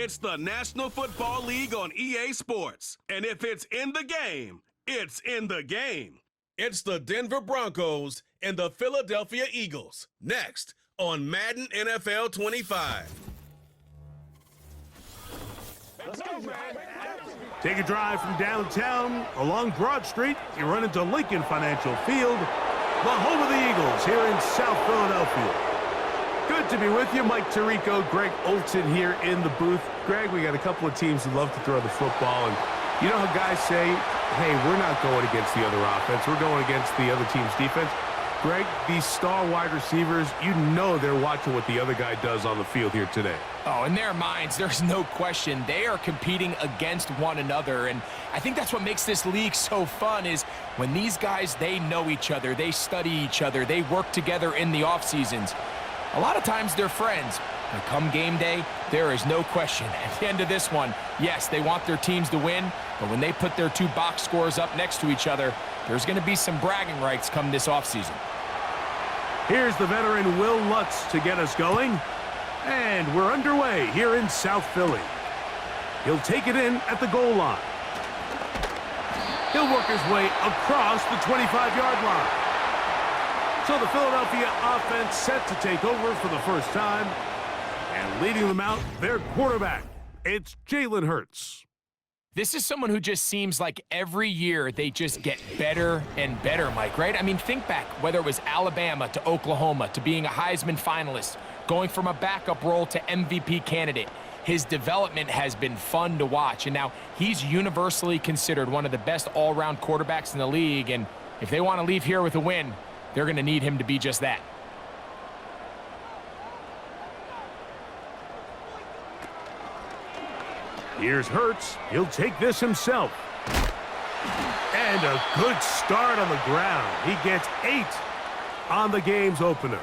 It's the National Football League on EA Sports. And if it's in the game, it's in the game. It's the Denver Broncos and the Philadelphia Eagles. Next on Madden NFL 25. Let's go, man. Take a drive from downtown along Broad Street. You run into Lincoln Financial Field, the home of the Eagles here in South Philadelphia. Good to be with you. Mike Tirico, Greg Olson here in the booth. Greg, we got a couple of teams who love to throw the football, and you know how guys say, hey, we're not going against the other offense. We're going against the other team's defense. Greg, these star wide receivers, you know they're watching what the other guy does on the field here today. Oh, in their minds, there's no question. They are competing against one another, and I think that's what makes this league so fun is when these guys, they know each other, they study each other, they work together in the off seasons. A lot of times they're friends, but come game day, there is no question. At the end of this one, yes, they want their teams to win, but when they put their two box scores up next to each other, there's going to be some bragging rights come this offseason. Here's the veteran Will Lutz to get us going. And we're underway here in South Philly. He'll take it in at the goal line. He'll work his way across the 25-yard line. So the Philadelphia offense set to take over for the first time. And leading them out, their quarterback. It's Jalen Hurts. This is someone who just seems like every year they just get better and better, Mike, right? I mean, think back, whether it was Alabama to Oklahoma to being a Heisman finalist, going from a backup role to MVP candidate. His development has been fun to watch, and now he's universally considered one of the best all-around quarterbacks in the league, and if they want to leave here with a win, they're going to need him to be just that. Here's Hurts. He'll take this himself. And a good start on the ground. He gets 8 on the game's opener.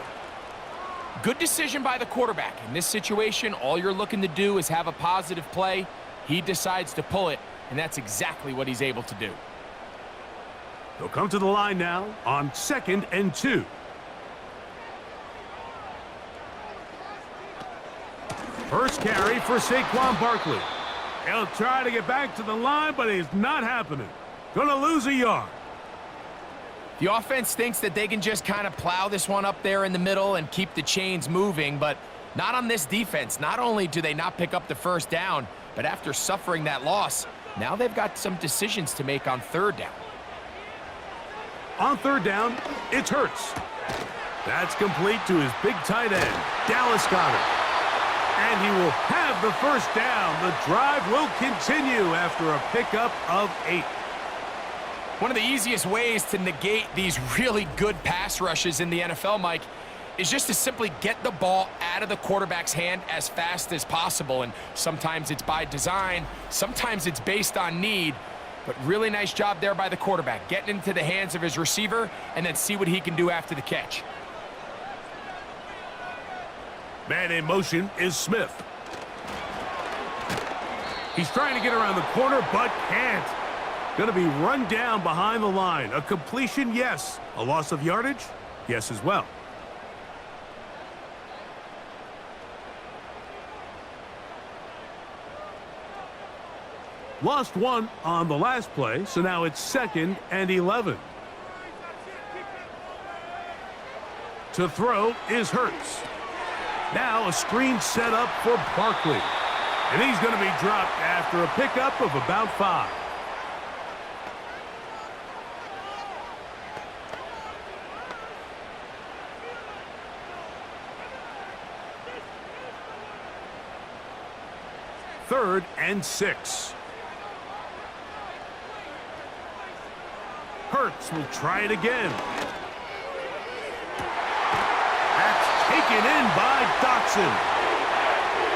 Good decision by the quarterback. In this situation, all you're looking to do is have a positive play. He decides to pull it, and that's exactly what he's able to do. They'll come to the line now on 2nd and 2. First carry for Saquon Barkley. He'll try to get back to the line, but it's not happening. Gonna lose a yard. The offense thinks that they can just kind of plow this one up there in the middle and keep the chains moving, but not on this defense. Not only do they not pick up the first down, but after suffering that loss, now they've got some decisions to make on 3rd down. On 3rd down, it's Hurts. That's complete to his big tight end, Dallas Goedert. And he will have the first down. The drive will continue after a pickup of 8. One of the easiest ways to negate these really good pass rushes in the NFL, Mike, is just to simply get the ball out of the quarterback's hand as fast as possible. And sometimes it's by design, sometimes it's based on need. But really nice job there by the quarterback, getting into the hands of his receiver and then see what he can do after the catch. Man in motion is Smith. He's trying to get around the corner, but can't. Going to be run down behind the line. A completion, yes. A loss of yardage, yes as well. Lost 1 on the last play, so now it's 2nd and 11. To throw is Hurts. Now a screen set up for Barkley. And he's going to be dropped after a pickup of about 5. Third and 6. Hurts will try it again. That's taken in by Dotson.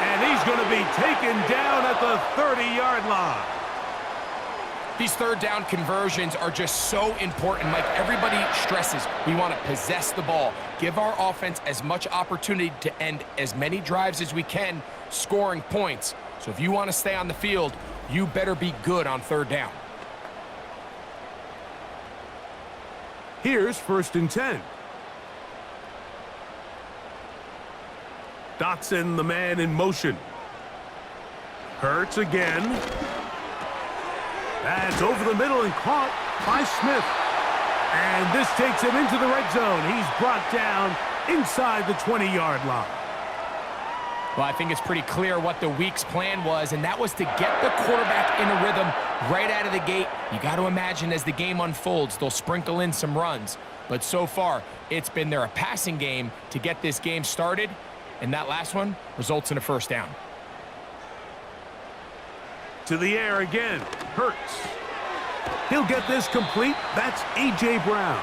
And he's going to be taken down at the 30-yard line. These 3rd down conversions are just so important. Like everybody stresses, we want to possess the ball, give our offense as much opportunity to end as many drives as we can, scoring points. So if you want to stay on the field, you better be good on 3rd down. Here's 1st and 10. Dotson, the man in motion. Hurts again. That's over the middle and caught by Smith. And this takes him into the red zone. He's brought down inside the 20-yard line. Well, I think it's pretty clear what the week's plan was, and that was to get the quarterback in a rhythm right out of the gate. You got to imagine as the game unfolds, they'll sprinkle in some runs. But so far, it's been a passing game to get this game started, and that last one results in a first down. To the air again. Hurts. He'll get this complete. That's A.J. Brown.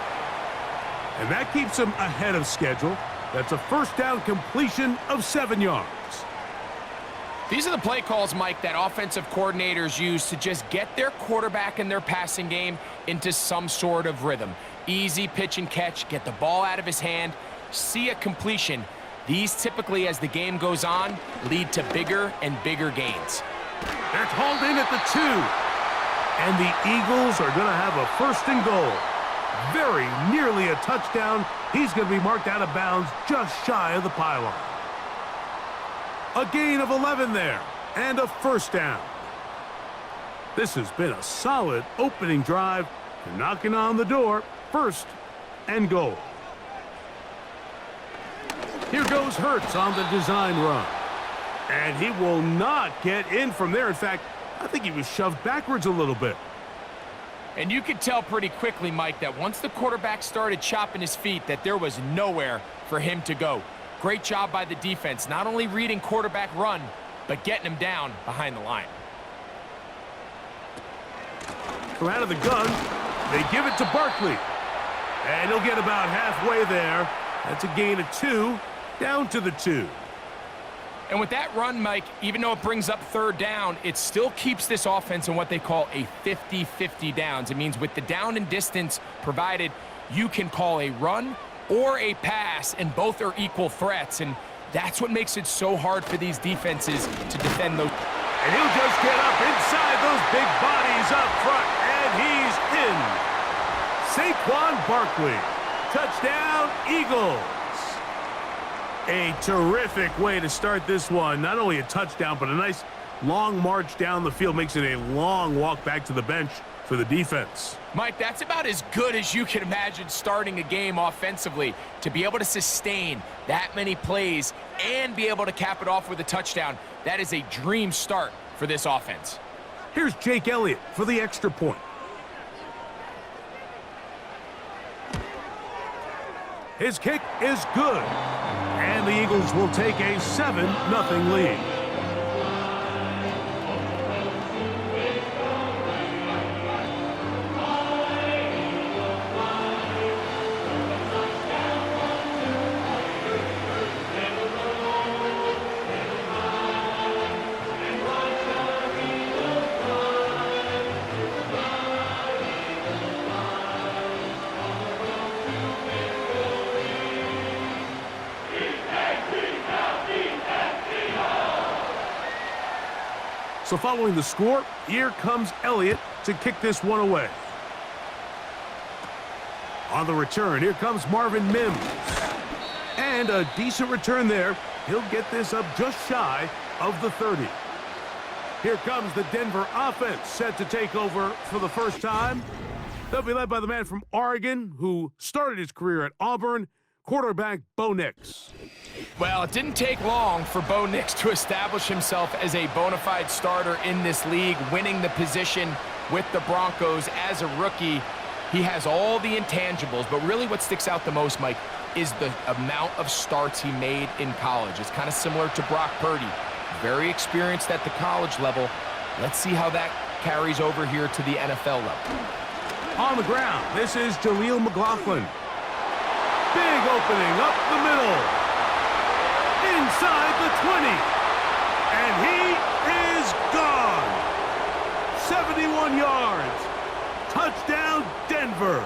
And that keeps him ahead of schedule. That's a first down completion of 7 yards. These are the play calls, Mike, that offensive coordinators use to just get their quarterback and their passing game into some sort of rhythm. Easy pitch and catch, get the ball out of his hand, see a completion. These typically, as the game goes on, lead to bigger and bigger gains. That's hauled in at the 2. And the Eagles are going to have a first and goal. Very nearly a touchdown. He's going to be marked out of bounds just shy of the pylon. A gain of 11 there, and a first down. This has been a solid opening drive. They're knocking on the door. First and goal. Here goes Hurts on the design run. And he will not get in from there. In fact, I think he was shoved backwards a little bit. And you could tell pretty quickly, Mike, that once the quarterback started chopping his feet, that there was nowhere for him to go. Great job by the defense, not only reading quarterback run, but getting him down behind the line. From out of the gun, they give it to Barkley. And he'll get about halfway there. That's a gain of 2, down to the 2. And with that run, Mike, even though it brings up third down, it still keeps this offense in what they call a 50-50 downs. It means with the down and distance provided, you can call a run or a pass, and both are equal threats. And that's what makes it so hard for these defenses to defend those. And he'll just get up inside those big bodies up front, and he's in. Saquon Barkley. Touchdown, Eagles. A terrific way to start this one. Not only a touchdown, but a nice long march down the field. Makes it a long walk back to the bench for the defense. Mike, that's about as good as you can imagine starting a game offensively. To be able to sustain that many plays and be able to cap it off with a touchdown, that is a dream start for this offense. Here's Jake Elliott for the extra point. His kick is good. And the Eagles will take a 7-0 lead. So following the score, here comes Elliott to kick this one away. On the return, here comes Marvin Mims. And a decent return there. He'll get this up just shy of the 30. Here comes the Denver offense set to take over for the first time. They'll be led by the man from Oregon who started his career at Auburn, quarterback Bo Nix. Well, it didn't take long for Bo Nix to establish himself as a bona fide starter in this league, winning the position with the Broncos as a rookie. He has all the intangibles, but really what sticks out the most, Mike, is the amount of starts he made in college. It's kind of similar to Brock Purdy. Very experienced at the college level. Let's see how that carries over here to the NFL level. On the ground, this is Jaleel McLaughlin. Big opening up the middle. Inside the 20. And he is gone. 71 yards. Touchdown, Denver.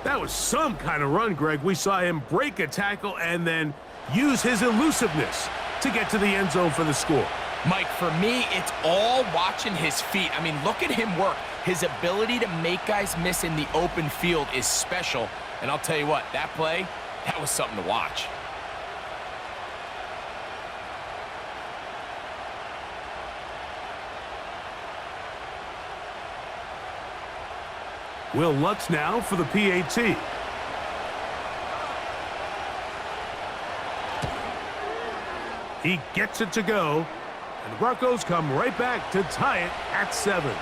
That was some kind of run, Greg. We saw him break a tackle and then use his elusiveness to get to the end zone for the score. Mike, for me, it's all watching his feet. I mean, look at him work. His ability to make guys miss in the open field is special. And I'll tell you what, that play, that was something to watch. Will Lutz now for the PAT. He gets it to go, and the Broncos come right back to tie it at 7.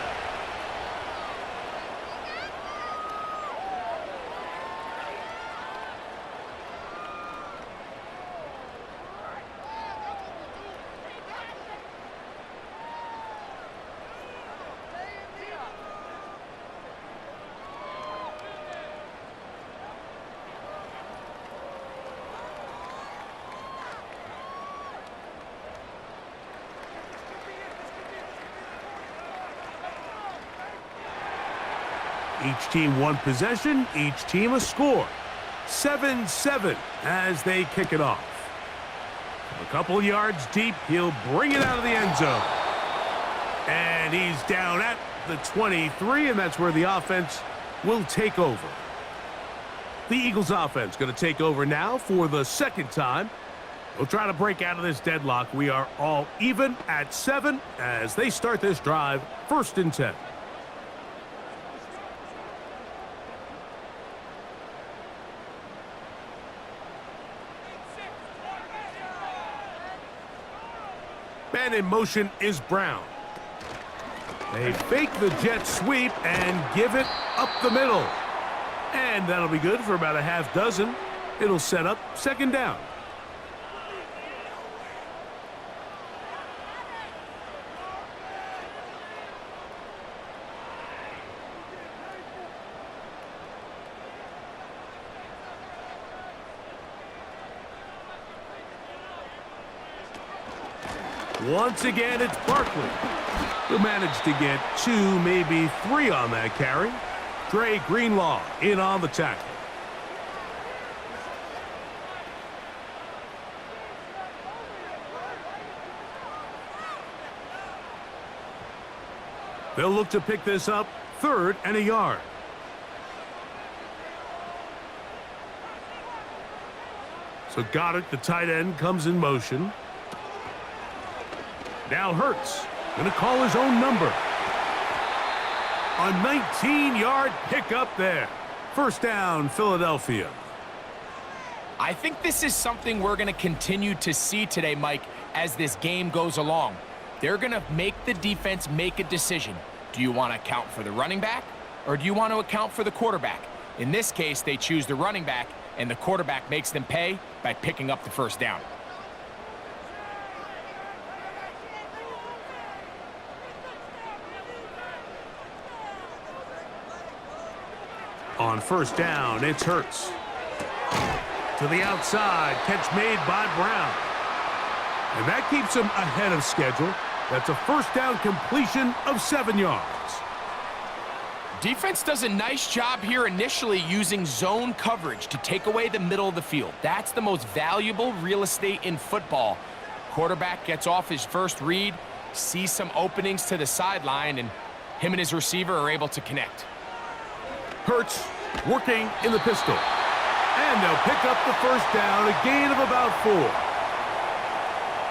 Each team one possession, each team a score. 7-7 as they kick it off. A couple yards deep, he'll bring it out of the end zone. And he's down at the 23, and that's where the offense will take over. The Eagles offense going to take over now for the second time. We'll try to break out of this deadlock. We are all even at 7 as they start this drive, 1st and 10. Man in motion is Brown. They fake the jet sweep and give it up the middle. And that'll be good for about a half dozen. It'll set up 2nd down. Once again, it's Barkley. He'll manage to get 2, maybe 3 on that carry. Dre Greenlaw in on the tackle. They'll look to pick this up, 3rd and a yard. So Goddard, the tight end, comes in motion. Now Hurts going to call his own number. A 19-yard pickup there. 1st down, Philadelphia. I think this is something we're going to continue to see today, Mike, as this game goes along. They're going to make the defense make a decision. Do you want to account for the running back, or do you want to account for the quarterback? In this case, they choose the running back, and the quarterback makes them pay by picking up the 1st down. On 1st down, it's Hurts. To the outside, catch made by Brown. And that keeps him ahead of schedule. That's a 1st down completion of 7 yards. Defense does a nice job here initially using zone coverage to take away the middle of the field. That's the most valuable real estate in football. Quarterback gets off his first read, sees some openings to the sideline, and him and his receiver are able to connect. Hurts working in the pistol. And they'll pick up the 1st down, a gain of about 4.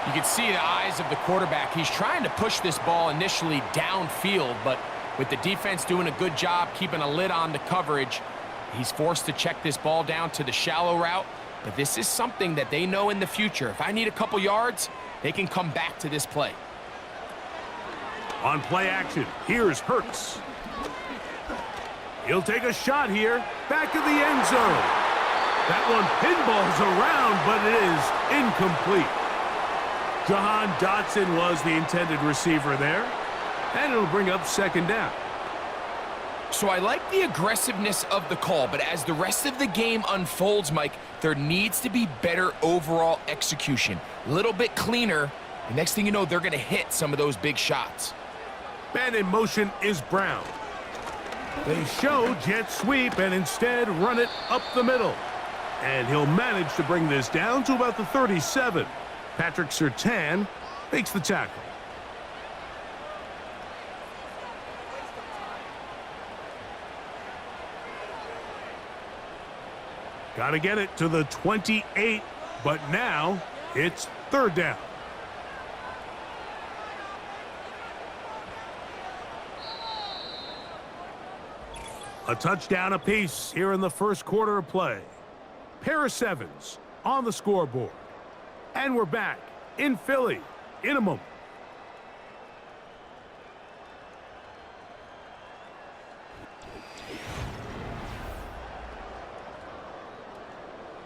You can see the eyes of the quarterback. He's trying to push this ball initially downfield, but with the defense doing a good job keeping a lid on the coverage, he's forced to check this ball down to the shallow route. But this is something that they know in the future. If I need a couple yards, they can come back to this play. On play action, here's Hurts. He'll take a shot here, back of the end zone. That one pinballs around, but it is incomplete. Jahan Dotson was the intended receiver there, and it'll bring up 2nd down. So I like the aggressiveness of the call, but as the rest of the game unfolds, Mike, there needs to be better overall execution. A little bit cleaner. The next thing you know, they're going to hit some of those big shots. Man in motion is Brown. They show jet sweep and instead run it up the middle. And he'll manage to bring this down to about the 37. Patrick Surtain makes the tackle. Got to get it to the 28, but now it's 3rd down. A touchdown apiece here in the first quarter of play. Pair of sevens on the scoreboard. And we're back in Philly in a moment.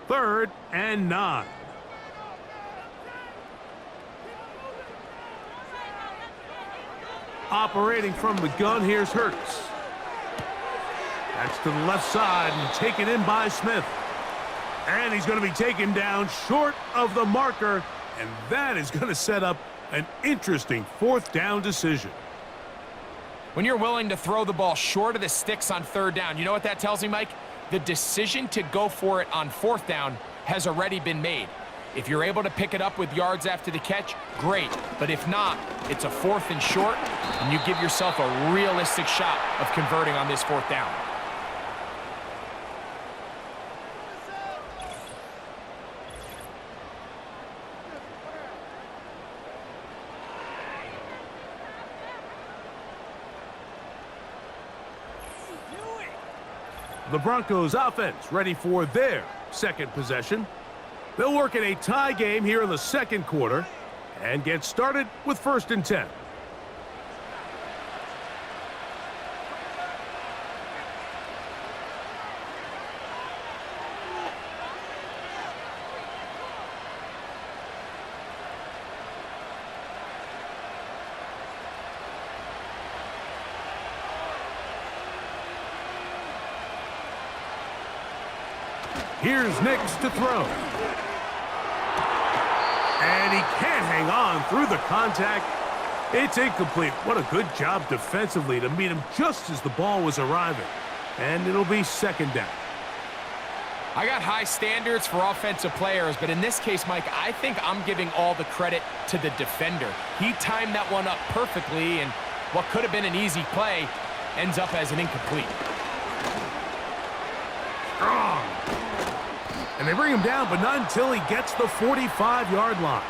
Third and 9. Operating from the gun, here's Hurts. That's to the left side and taken in by Smith. And he's going to be taken down short of the marker, and that is going to set up an interesting fourth down decision. When you're willing to throw the ball short of the sticks on third down, you know what that tells me, Mike? The decision to go for it on fourth down has already been made. If you're able to pick it up with yards after the catch, great. But if not, it's a fourth and short, and you give yourself a realistic shot of converting on this fourth down. The Broncos offense ready for their second possession. They'll work in a tie game here in the second quarter and get started with 1st and 10. Here's Nix to throw. And he can't hang on through the contact. It's incomplete. What a good job defensively to meet him just as the ball was arriving. And it'll be 2nd down. I got high standards for offensive players, but in this case, Mike, I think I'm giving all the credit to the defender. He timed that one up perfectly, and what could have been an easy play ends up as an incomplete. Strong. And they bring him down, but not until he gets the 45-yard line.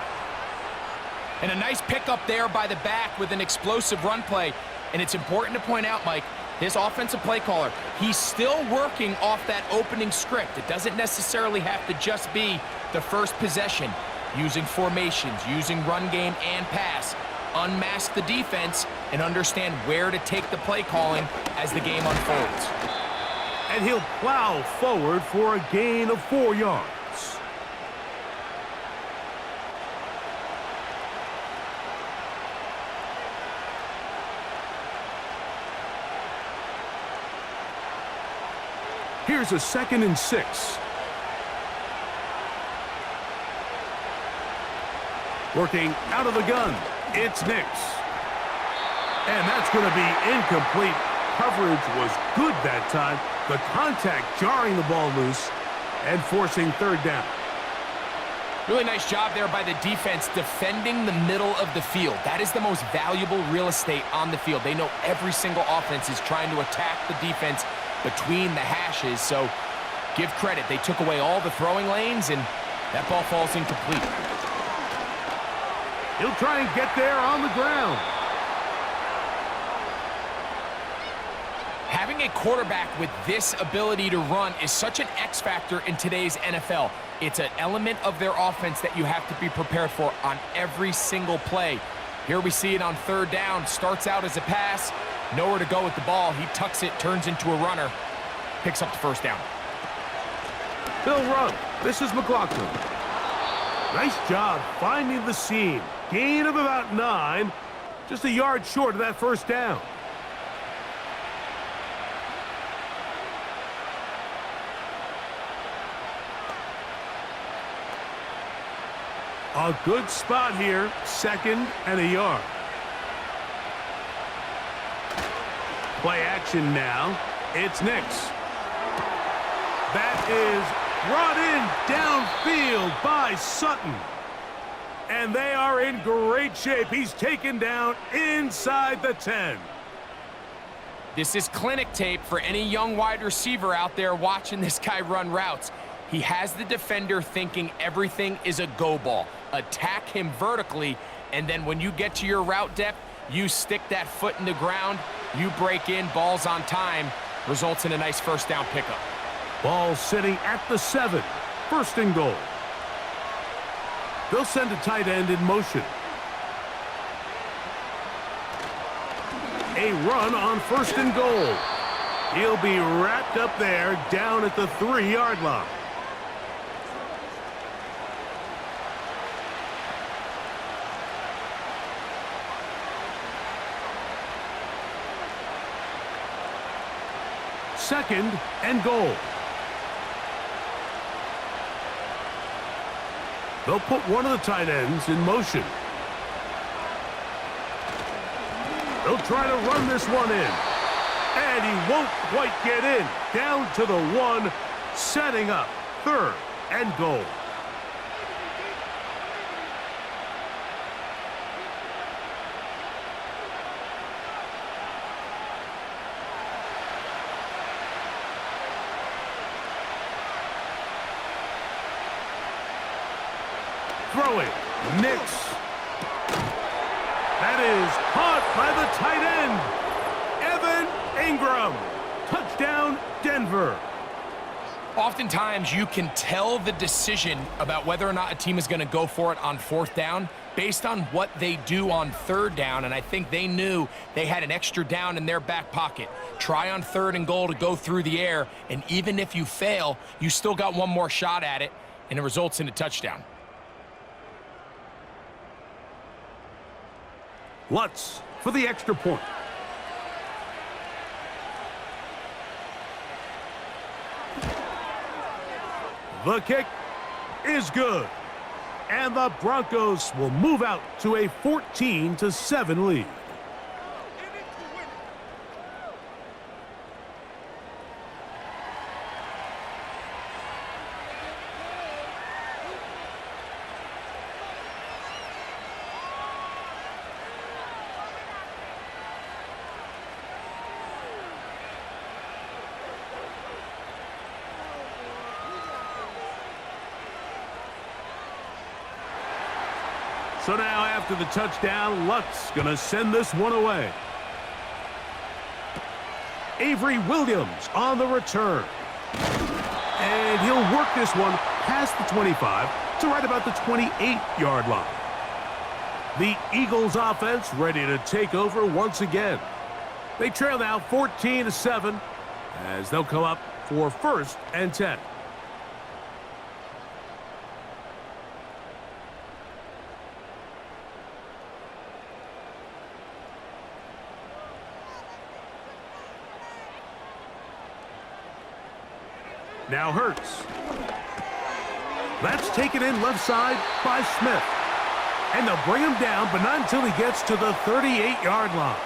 And a nice pickup there by the back with an explosive run play. And it's important to point out, Mike, this offensive play caller, he's still working off that opening script. It doesn't necessarily have to just be the first possession. Using formations, using run game and pass. Unmask the defense and understand where to take the play calling as the game unfolds. And he'll plow forward for a gain of 4 yards. Here's a 2nd and 6. Working out of the gun, it's Nix. And that's going to be incomplete. Coverage was good that time. The contact jarring the ball loose and forcing 3rd down. Really nice job there by the defense defending the middle of the field. That is the most valuable real estate on the field. They know every single offense is trying to attack the defense between the hashes, so give credit. They took away all the throwing lanes, and that ball falls incomplete. He'll try and get there on the ground. Having a quarterback with this ability to run is such an X factor in today's NFL. It's an element of their offense that you have to be prepared for on every single play. Here we see it on 3rd down. Starts out as a pass. Nowhere to go with the ball. He tucks it, turns into a runner. Picks up the 1st down. They'll run. This is McLaughlin. Nice job finding the seam. Gain of about 9. Just a yard short of that 1st down. A good spot here, 2nd and a yard. Play action now. It's Nix. That is brought in downfield by Sutton. And they are in great shape. He's taken down inside the 10. This is clinic tape for any young wide receiver out there watching this guy run routes. He has the defender thinking everything is a go ball. Attack him vertically, and then when you get to your route depth, you stick that foot in the ground, you break in, balls on time, results in a nice first down pickup. Ball sitting at the 7. First and goal. They'll send a tight end in motion. A run on first and goal. He'll be wrapped up there down at the 3-yard line. Second and goal. They'll put one of the tight ends in motion. They'll try to run this one in. And he won't quite get in. Down to the 1, setting up third and goal. Throwing, Nix. That is caught by the tight end, Evan Ingram. Touchdown, Denver. Oftentimes, you can tell the decision about whether or not a team is going to go for it on fourth down based on what they do on third down, and I think they knew they had an extra down in their back pocket. Try on third and goal to go through the air, and even if you fail, you still got one more shot at it, and it results in a touchdown. Lutz for the extra point. The kick is good. And the Broncos will move out to a 14-7 lead. So now after the touchdown, Lutz gonna send this one away. Avery Williams on the return. And he'll work this one past the 25 to right about the 28-yard line. The Eagles offense ready to take over once again. They trail now 14-7 as they'll come up for first and 10. Now Hurts. That's taken in left side by Smith. And they'll bring him down, but not until he gets to the 38-yard line.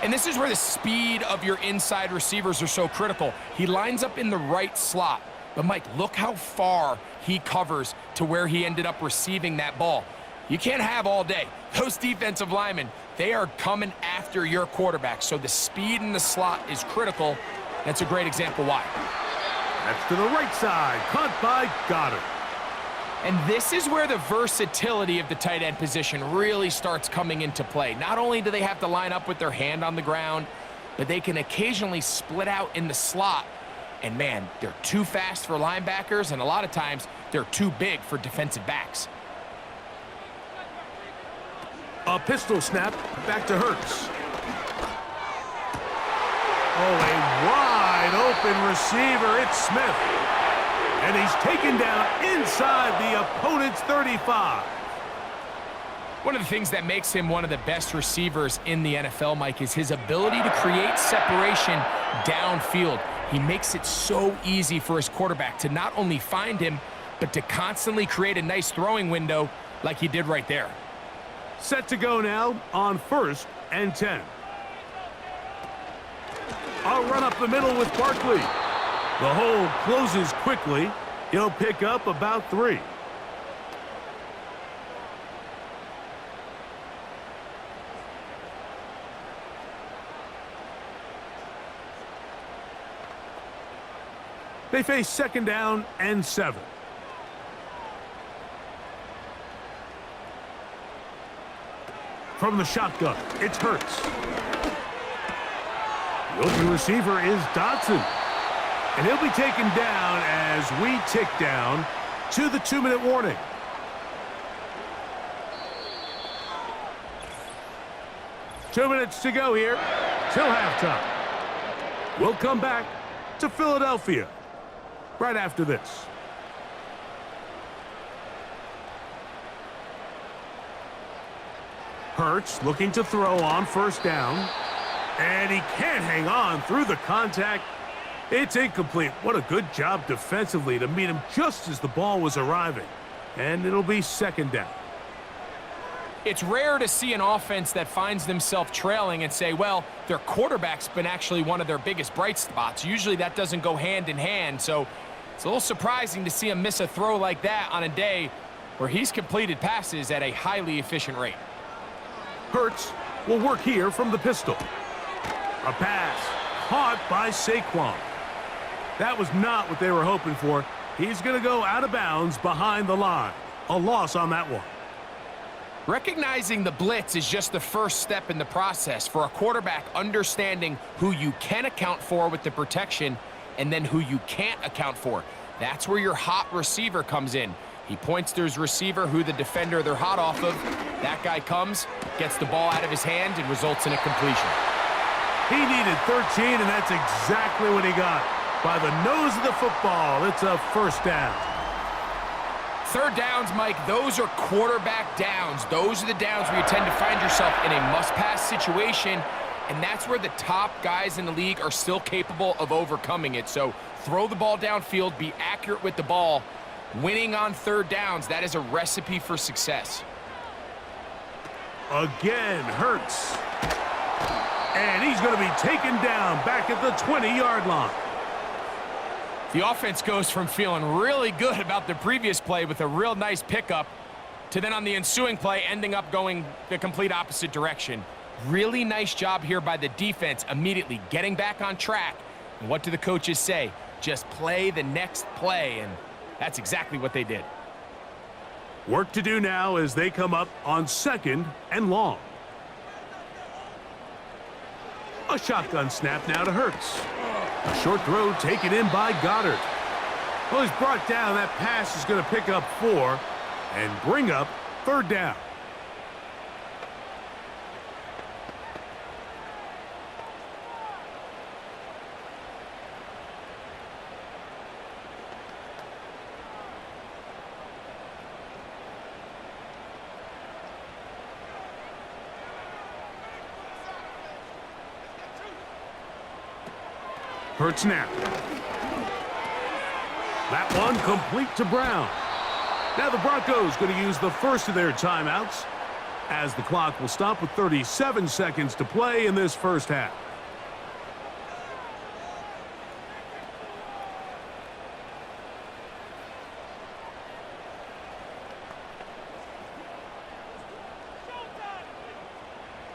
And this is where the speed of your inside receivers are so critical. He lines up in the right slot. But, Mike, look how far he covers to where he ended up receiving that ball. You can't have all day. Those defensive linemen, they are coming after your quarterback. So the speed in the slot is critical. That's a great example why. That's to the right side, caught by Goddard. And this is where the versatility of the tight end position really starts coming into play. Not only do they have to line up with their hand on the ground, but they can occasionally split out in the slot. And man, they're too fast for linebackers, and a lot of times they're too big for defensive backs. A pistol snap, back to Hurts. Oh, a wide open receiver. It's Smith. And he's taken down inside the opponent's 35. One of the things that makes him one of the best receivers in the NFL, Mike, is his ability to create separation downfield. He makes it so easy for his quarterback to not only find him, but to constantly create a nice throwing window like he did right there. Set to go now on first and 10. A run up the middle with Barkley. The hole closes quickly. He'll pick up about 3. They face second down and 7. From the shotgun, it's Hurts. The open receiver is Dotson. And he'll be taken down as we tick down to the 2-minute warning. Two minutes to go here till halftime. We'll come back to Philadelphia right after this. Hurts looking to throw on first down. And he can't hang on through the contact. It's incomplete. What a good job defensively to meet him just as the ball was arriving. And it'll be second down. It's rare to see an offense that finds themselves trailing and say, well, their quarterback's been actually one of their biggest bright spots. Usually that doesn't go hand in hand, so it's a little surprising to see him miss a throw like that on a day where he's completed passes at a highly efficient rate. Hurts will work here from the pistol. A pass caught by Saquon. That was not what they were hoping for. He's going to go out of bounds behind the line. A loss on that one. Recognizing the blitz is just the first step in the process for a quarterback, understanding who you can account for with the protection and then who you can't account for. That's where your hot receiver comes in. He points to his receiver, who the defender they're hot off of. That guy comes, gets the ball out of his hand, and results in a completion. He needed 13, and that's exactly what he got. By the nose of the football, it's a first down. Third downs, Mike, those are quarterback downs. Those are the downs where you tend to find yourself in a must-pass situation, and that's where the top guys in the league are still capable of overcoming it. So throw the ball downfield, be accurate with the ball. Winning on third downs, that is a recipe for success. Again, Hurts. And he's going to be taken down back at the 20-yard line. The offense goes from feeling really good about the previous play with a real nice pickup to then on the ensuing play ending up going the complete opposite direction. Really nice job here by the defense, immediately getting back on track. And what do the coaches say? Just play the next play, and that's exactly what they did. Work to do now as they come up on second and long. A shotgun snap now to Hurts. A short throw taken in by Goddard. Well, he's brought down. That pass is going to pick up 4 and bring up third down. Hurts now. That one complete to Brown. Now the Broncos going to use the first of their timeouts as the clock will stop with 37 seconds to play in this first half.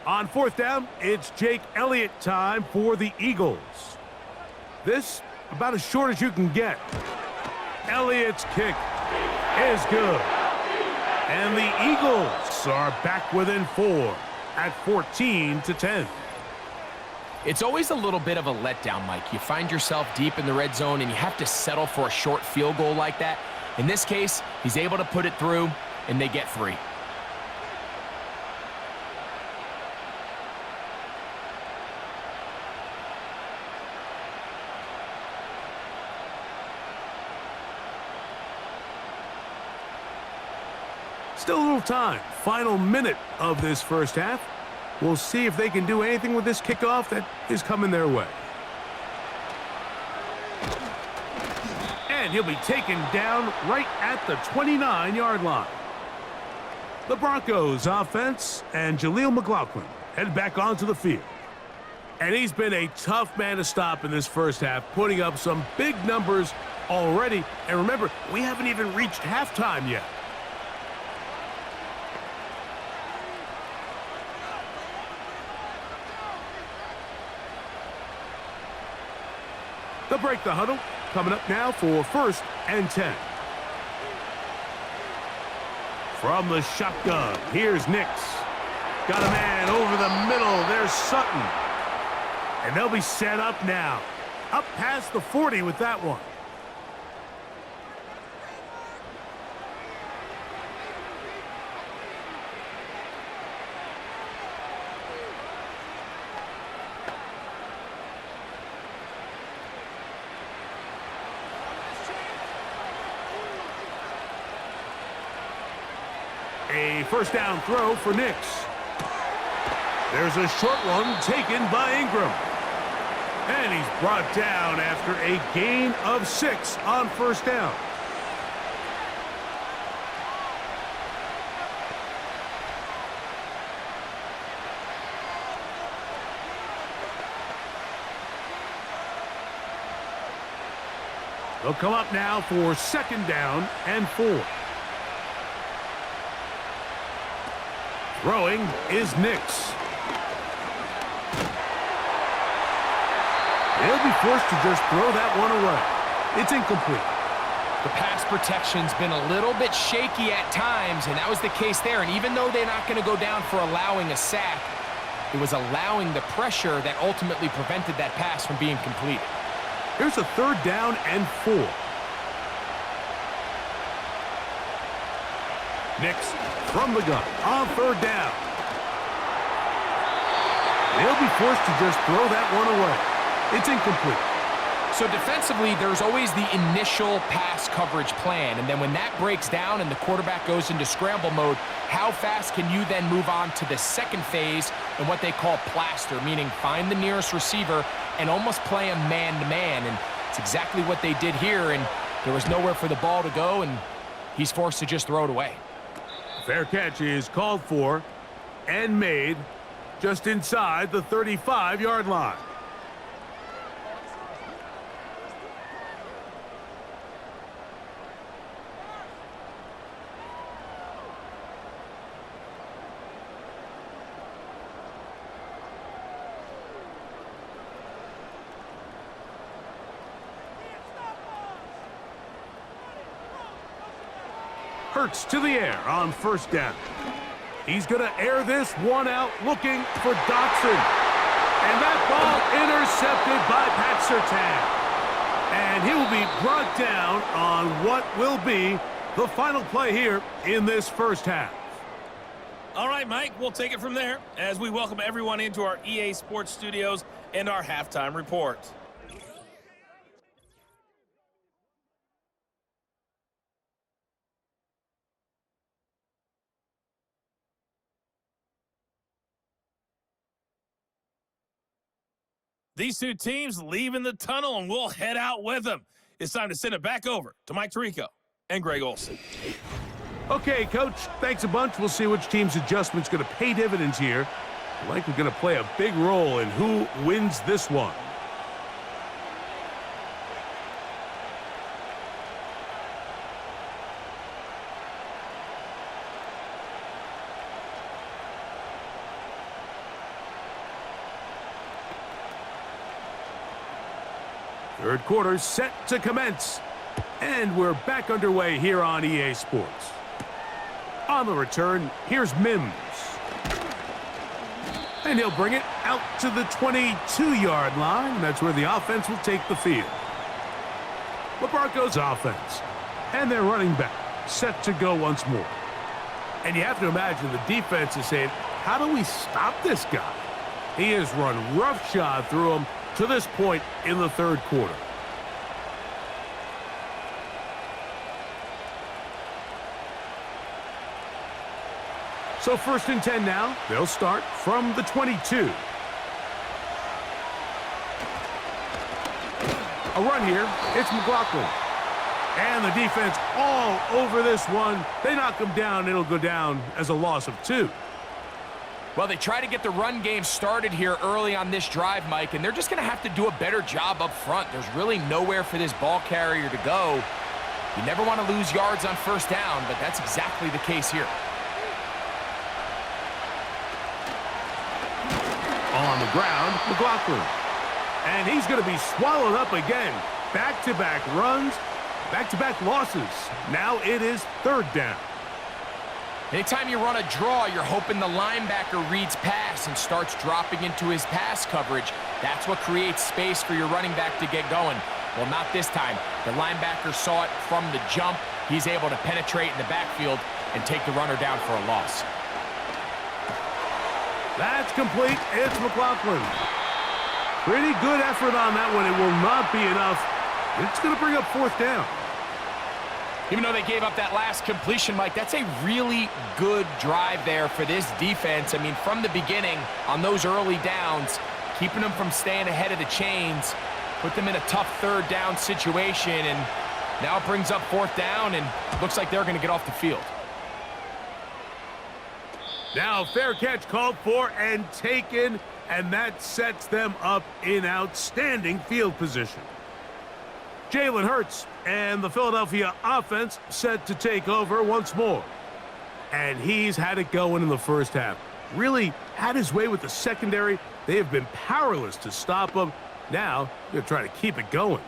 On fourth down, it's Jake Elliott time for the Eagles. This about as short as you can get. Elliott's kick is good. And the Eagles are back within 4 at 14-10. It's always a little bit of a letdown, Mike. You find yourself deep in the red zone and you have to settle for a short field goal like that. In this case, he's able to put it through and they get 3. Still a little time. Final minute of this first half. We'll see if they can do anything with this kickoff that is coming their way. And he'll be taken down right at the 29-yard line. The Broncos offense and Jaleel McLaughlin head back onto the field. And he's been a tough man to stop in this first half, putting up some big numbers already. And remember, we haven't even reached halftime yet. They'll break the huddle. Coming up now for 1st and 10. From the shotgun, here's Nix. Got a man over the middle. There's Sutton. And they'll be set up now. Up past the 40 with that one. A first down throw for Nix. There's a short one taken by Ingram. And he's brought down after a gain of 6 on first down. They'll come up now for second down and 4. Throwing is Nix. He'll be forced to just throw that one away. It's incomplete. The pass protection's been a little bit shaky at times, and that was the case there. And even though they're not going to go down for allowing a sack, it was allowing the pressure that ultimately prevented that pass from being completed. Here's a third down and 4. Nix from the gun on third down. They'll be forced to just throw that one away. It's incomplete. So defensively, there's always the initial pass coverage plan, and then when that breaks down and the quarterback goes into scramble mode, how fast can you then move on to the second phase and what they call plaster, meaning find the nearest receiver and almost play him man-to-man, and it's exactly what they did here, and there was nowhere for the ball to go, and he's forced to just throw it away. Fair catch is called for and made just inside the 35-yard line. Hurts to the air on first down. He's going to air this one out looking for Dotson. And that ball intercepted by Pat Surtain. And he will be brought down on what will be the final play here in this first half. All right, Mike, we'll take it from there as we welcome everyone into our EA Sports Studios and our halftime report. These two teams leaving the tunnel, and we'll head out with them. It's time to send it back over to Mike Tirico and Greg Olsen. Okay, Coach, thanks a bunch. We'll see which team's adjustment's going to pay dividends here. Likely going to play a big role in who wins this one. Third quarter set to commence. And we're back underway here on EA Sports. On the return, here's Mims. And he'll bring it out to the 22-yard line. That's where the offense will take the field. The Broncos offense. And their running back set to go once more. And you have to imagine the defense is saying, how do we stop this guy? He has run roughshod through him to this point in the third quarter. So first and 10 now. They'll start from the 22. A run here. It's McLaughlin. And the defense all over this one. They knock him down. It'll go down as a loss of 2. Well, they try to get the run game started here early on this drive, Mike, and they're just going to have to do a better job up front. There's really nowhere for this ball carrier to go. You never want to lose yards on first down, but that's exactly the case here. On the ground, McLaughlin. And he's going to be swallowed up again. Back-to-back runs, back-to-back losses. Now it is third down. Anytime you run a draw, you're hoping the linebacker reads pass and starts dropping into his pass coverage. That's what creates space for your running back to get going. Well, not this time. The linebacker saw it from the jump. He's able to penetrate in the backfield and take the runner down for a loss. That's complete. It's McLaughlin. Pretty good effort on that one. It will not be enough. It's going to bring up fourth down. Even though they gave up that last completion, Mike, that's a really good drive there for this defense. I mean, from the beginning, on those early downs, keeping them from staying ahead of the chains, put them in a tough third down situation, and now it brings up fourth down, and looks like they're going to get off the field. Now, fair catch called for and taken, and that sets them up in outstanding field position. Jalen Hurts and the Philadelphia offense set to take over once more. And he's had it going in the first half. Really had his way with the secondary. They have been powerless to stop him. Now, they're trying to keep it going.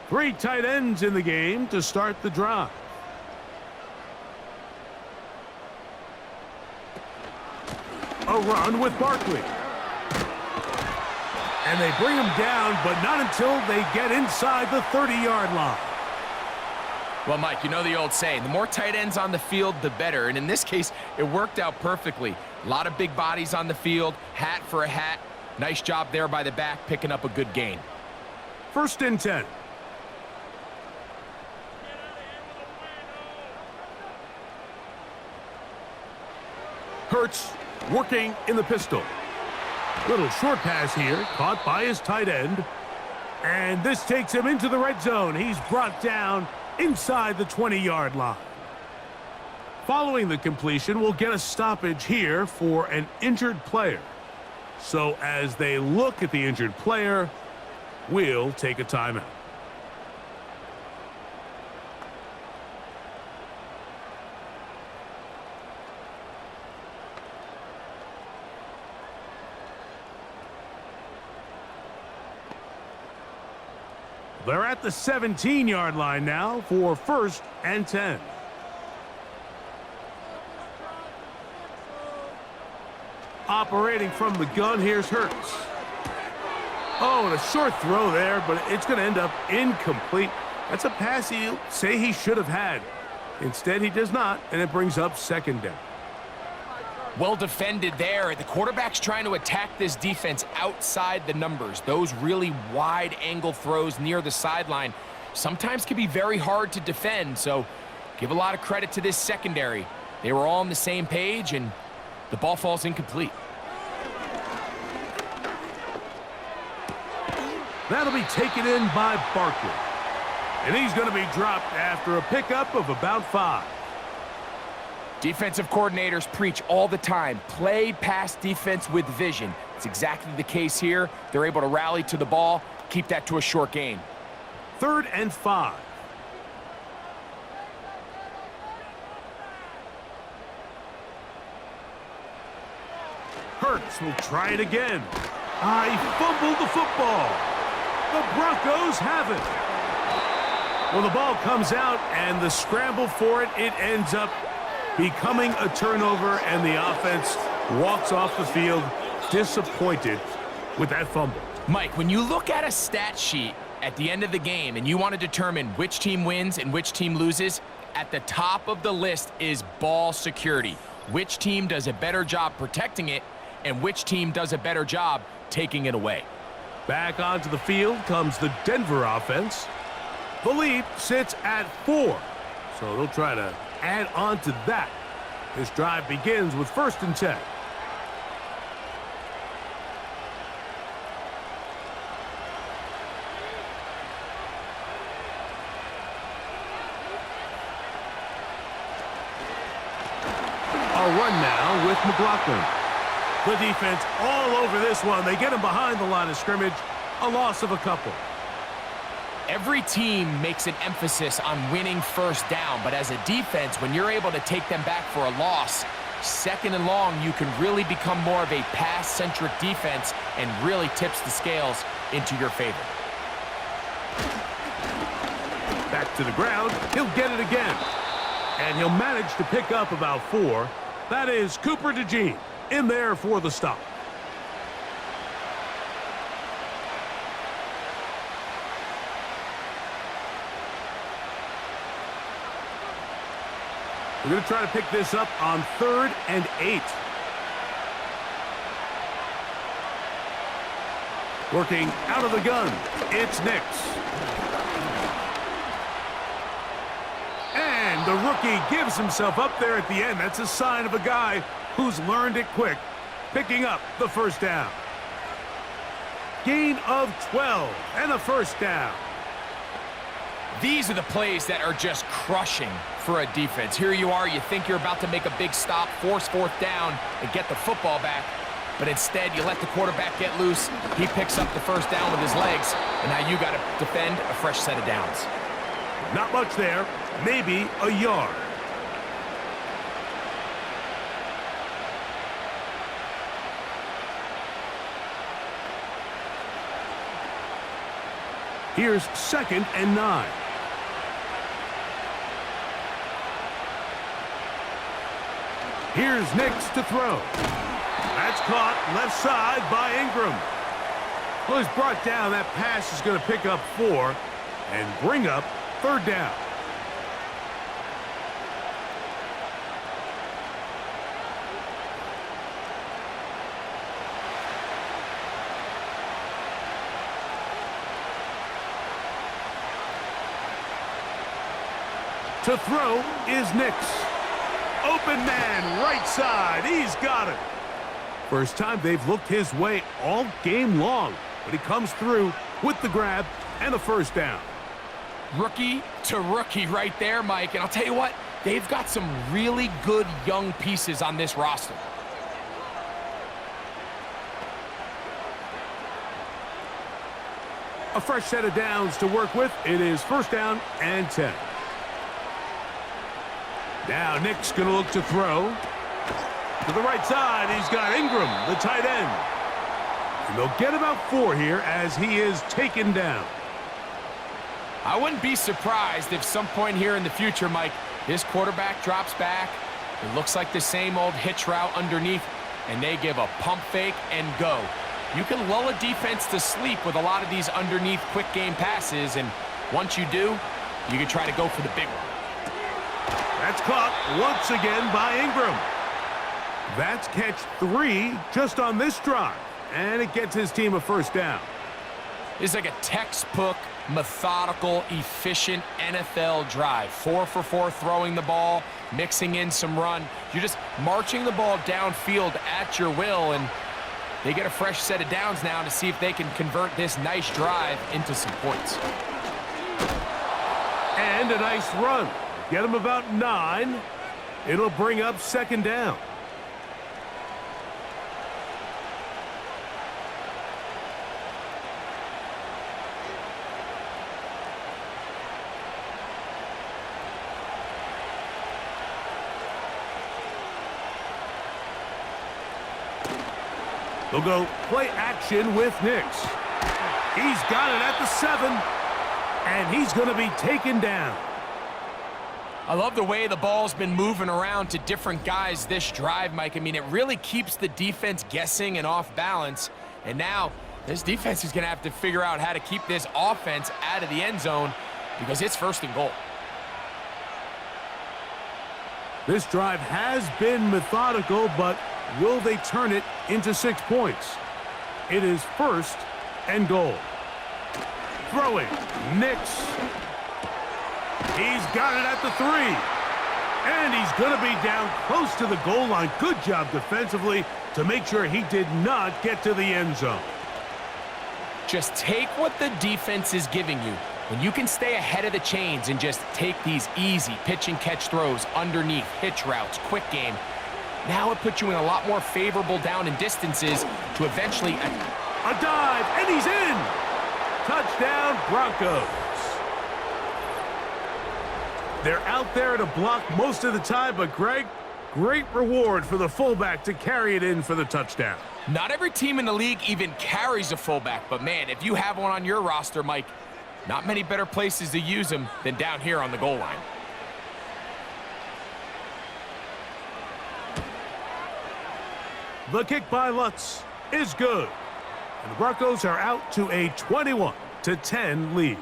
3 tight ends in the game to start the drive. A run with Barkley. And they bring him down, but not until they get inside the 30-yard line. Well, Mike, you know the old saying, the more tight ends on the field, the better. And in this case, it worked out perfectly. A lot of big bodies on the field, hat for a hat. Nice job there by the back, picking up a good gain. 1st and 10. Hurts working in the pistol. Little short pass here, caught by his tight end. And this takes him into the red zone. He's brought down inside the 20-yard line. Following the completion, we'll get a stoppage here for an injured player. So as they look at the injured player, we'll take a timeout. They're at the 17-yard line now for 1st and 10. Operating from the gun, here's Hurts. Oh, and a short throw there, but it's going to end up incomplete. That's a pass he'll say he should have had. Instead, he does not, and it brings up 2nd down. Well defended there. The quarterback's trying to attack this defense outside the numbers. Those really wide angle throws near the sideline sometimes can be very hard to defend, so give a lot of credit to this secondary. They were all on the same page, and the ball falls incomplete. That'll be taken in by Barkley. And he's going to be dropped after a pickup of about 5. Defensive coordinators preach all the time, play pass defense with vision. It's exactly the case here. They're able to rally to the ball, keep that to a short gain. 3rd and 5. Hurts will try it again. He fumbled the football. The Broncos have it. Well, the ball comes out, and the scramble for it, it ends up becoming a turnover, and the offense walks off the field disappointed with that fumble. Mike, when you look at a stat sheet at the end of the game and you want to determine which team wins and which team loses, at the top of the list is ball security. Which team does a better job protecting it and which team does a better job taking it away. Back onto the field comes the Denver offense. The lead sits at 4, so they'll try to add on to that. This drive begins with 1st and 10. A run now with McLaughlin. The defense all over this one. They get him behind the line of scrimmage. A loss of a couple. Every team makes an emphasis on winning first down, but as a defense, when you're able to take them back for a loss, 2nd and long, you can really become more of a pass-centric defense and really tips the scales into your favor. Back To the ground, he'll get it again. And he'll manage to pick up about 4. That is Cooper DeJean in there for the stop. We're going to try to pick this up on 3rd and 8. Working out of the gun, it's Nix. And the rookie gives himself up there at the end. That's a sign of a guy who's learned it quick, picking up the first down. Gain of 12 and a first down. These are the plays that are just crushing for a defense. Here you are, you think you're about to make a big stop, force 4th down, and get the football back. But instead, you let the quarterback get loose. He picks up the first down with his legs, and now you got to defend a fresh set of downs. Not much there, maybe a yard. Here's 2nd and 9. Here's Nix to throw. That's caught left side by Ingram. Well, he's brought down. That pass is going to pick up 4 and bring up 3rd down. To throw is Nix. Open man, right side. He's got it. First time they've looked his way all game long, but he comes through with the grab and a first down. Rookie to rookie right there, Mike. And I'll tell you what, they've got some really good young pieces on this roster. A fresh set of downs to work with. It is 1st down and 10. Now Nick's going to look to throw. To the right side, he's got Ingram, the tight end. And they'll get about 4 here as he is taken down. I wouldn't be surprised if some point here in the future, Mike, this quarterback drops back. It looks like the same old hitch route underneath, and they give a pump fake and go. You can lull a defense to sleep with a lot of these underneath quick game passes, and once you do, you can try to go for the big one. That's caught once again by Ingram. That's catch 3 just on this drive, and it gets his team a first down. It's like a textbook, methodical, efficient NFL drive. 4 for 4 throwing the ball, mixing in some run. You're just marching the ball downfield at your will, and they get a fresh set of downs now to see if they can convert this nice drive into some points. And a nice run. Get him about 9. It'll bring up 2nd down. They'll go play action with Nix. He's got it at the 7, and he's going to be taken down. I love the way the ball's been moving around to different guys this drive, Mike. I mean, it really keeps the defense guessing and off balance. And now this defense is going to have to figure out how to keep this offense out of the end zone because it's 1st and goal. This drive has been methodical, but will they turn it into 6 points? It is 1st and goal. Throwing, Nix. He's got it at the 3. And he's going to be down close to the goal line. Good job defensively to make sure he did not get to the end zone. Just take what the defense is giving you. When you can stay ahead of the chains and just take these easy pitch and catch throws underneath, hitch routes, quick game, now it puts you in a lot more favorable down and distances to eventually... A dive, and he's in! Touchdown, Broncos. They're out there to block most of the time, but Greg, great reward for the fullback to carry it in for the touchdown. Not every team in the league even carries a fullback, but man, if you have one on your roster, Mike, Not many better places to use him than down here on the goal line. The kick by Lutz is good. And the Broncos are out to a 21-10 lead.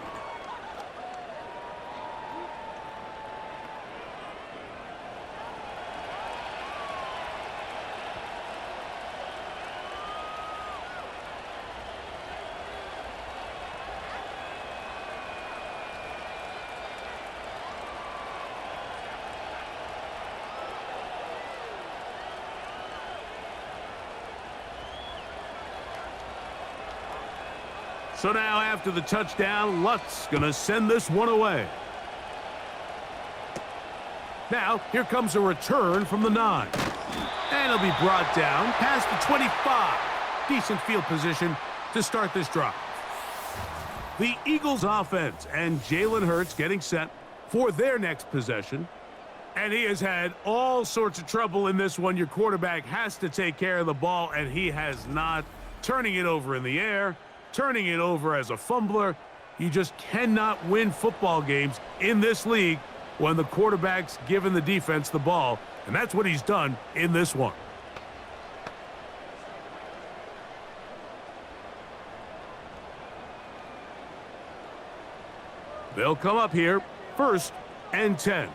So now after the touchdown, Lutz going to send this one away. Now, here comes a return from the 9. And it'll be brought down past the 25. Decent field position to start this drive. The Eagles offense and Jalen Hurts getting set for their next possession. And he has had all sorts of trouble in this one. Your quarterback has to take care of the ball, and he has not. Turning it over in the air, turning it over as a fumbler. You just cannot win football games in this league when the quarterback's giving the defense the ball, and that's what he's done in this one. They'll come up here, 1st and 10.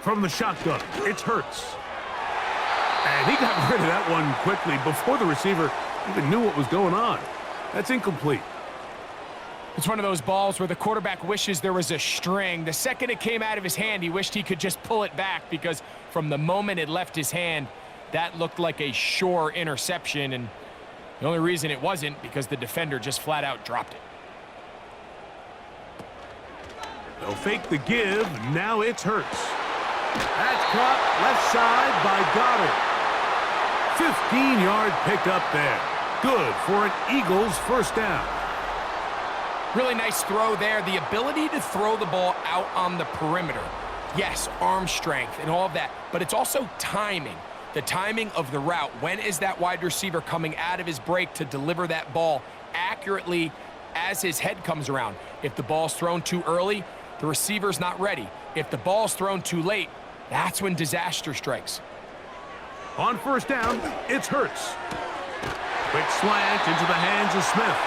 From the shotgun, it's Hurts. And he got rid of that one quickly before the receiver even knew what was going on. That's incomplete. It's one of those balls where the quarterback wishes there was a string. The second it came out of his hand, he wished he could just pull it back, because from the moment it left his hand, that looked like a sure interception. And the only reason it wasn't because the defender just flat out dropped it. They'll fake the give. Now it's Hurts. That's caught left side by Goddard. 15-yard pickup there. Good for an Eagles first down. Really nice throw there. The ability to throw the ball out on the perimeter. Yes, arm strength and all of that, but it's also timing. The timing of the route. When is that wide receiver coming out of his break to deliver that ball accurately as his head comes around? If the ball's thrown too early, the receiver's not ready. If the ball's thrown too late, that's when disaster strikes. On first down, it's Hurts. Quick slant into the hands of Smith.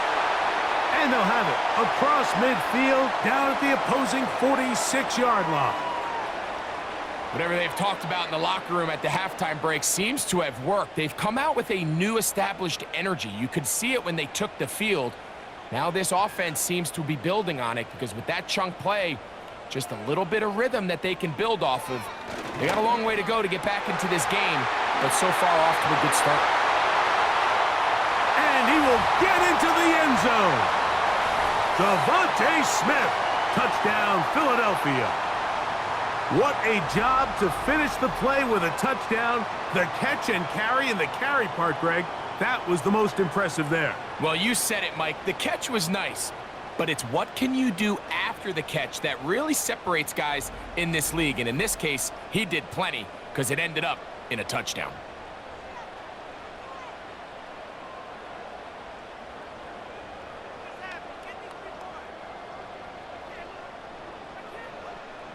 And they'll have it across midfield down at the opposing 46-yard line. Whatever they've talked about in the locker room at the halftime break seems to have worked. They've come out with a new established energy. You could see it when they took the field. Now this offense seems to be building on it, because with that chunk play, just a little bit of rhythm that they can build off of. They got a long way to go to get back into this game, but so far off to a good start. And he will get into the end zone. Devontae Smith, touchdown Philadelphia. What a job to finish the play with a touchdown. The catch and carry, and the carry part, Greg, that was the most impressive there. Well, you said it, Mike. The catch was nice, but it's what can you do after the catch that really separates guys in this league. And in this case, he did plenty, because it ended up in a touchdown.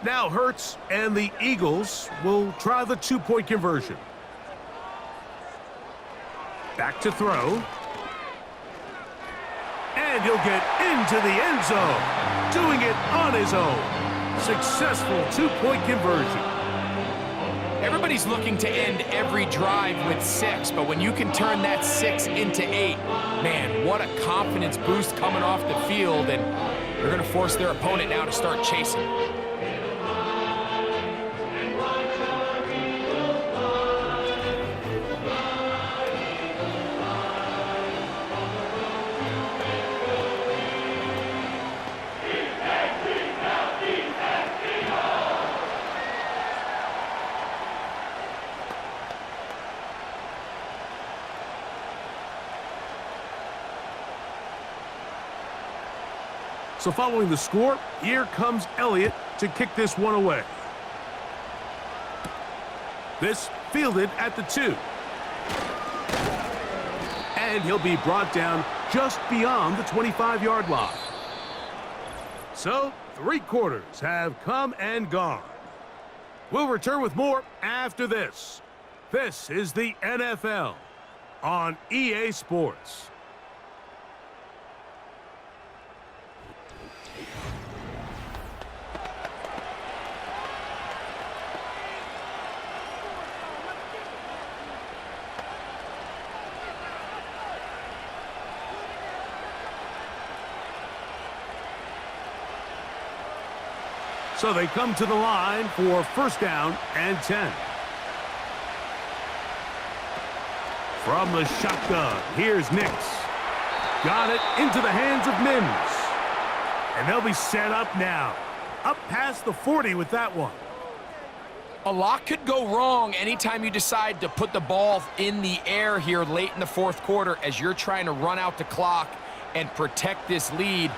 Now Hurts and the Eagles will try the two-point conversion. Back to throw. And he'll get into the end zone, doing it on his own. Successful two-point conversion. Everybody's looking to end every drive with 6, but when you can turn that 6 into 8, man, what a confidence boost coming off the field, and they're going to force their opponent now to start chasing. So following the score, here comes Elliott to kick this one away. This fielded at the 2. And he'll be brought down just beyond the 25-yard line. So, 3 quarters have come and gone. We'll return with more after this. This is the NFL on EA Sports. So they come to the line for first down and 10. From the shotgun, here's Nix. Got it into the hands of Mims. And they'll be set up now. Up past the 40 with that one. A lot could go wrong anytime you decide to put the ball in the air here late in the 4th quarter as you're trying to run out the clock and protect this lead.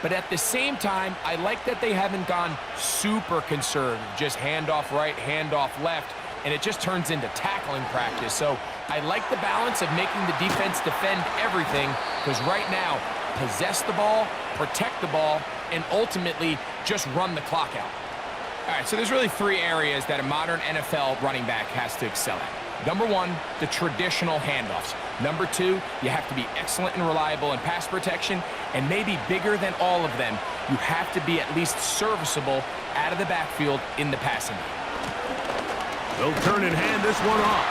But at the same time, I like that they haven't gone super conservative. Just handoff right, handoff left, and it just turns into tackling practice. So I like the balance of making the defense defend everything, because right now, possess the ball, protect the ball, and ultimately just run the clock out. All right, so there's really 3 areas that a modern NFL running back has to excel at. Number 1, the traditional handoffs. Number 2, you have to be excellent and reliable in pass protection, and maybe bigger than all of them, you have to be at least serviceable out of the backfield in the passing game. They'll turn and hand this one off.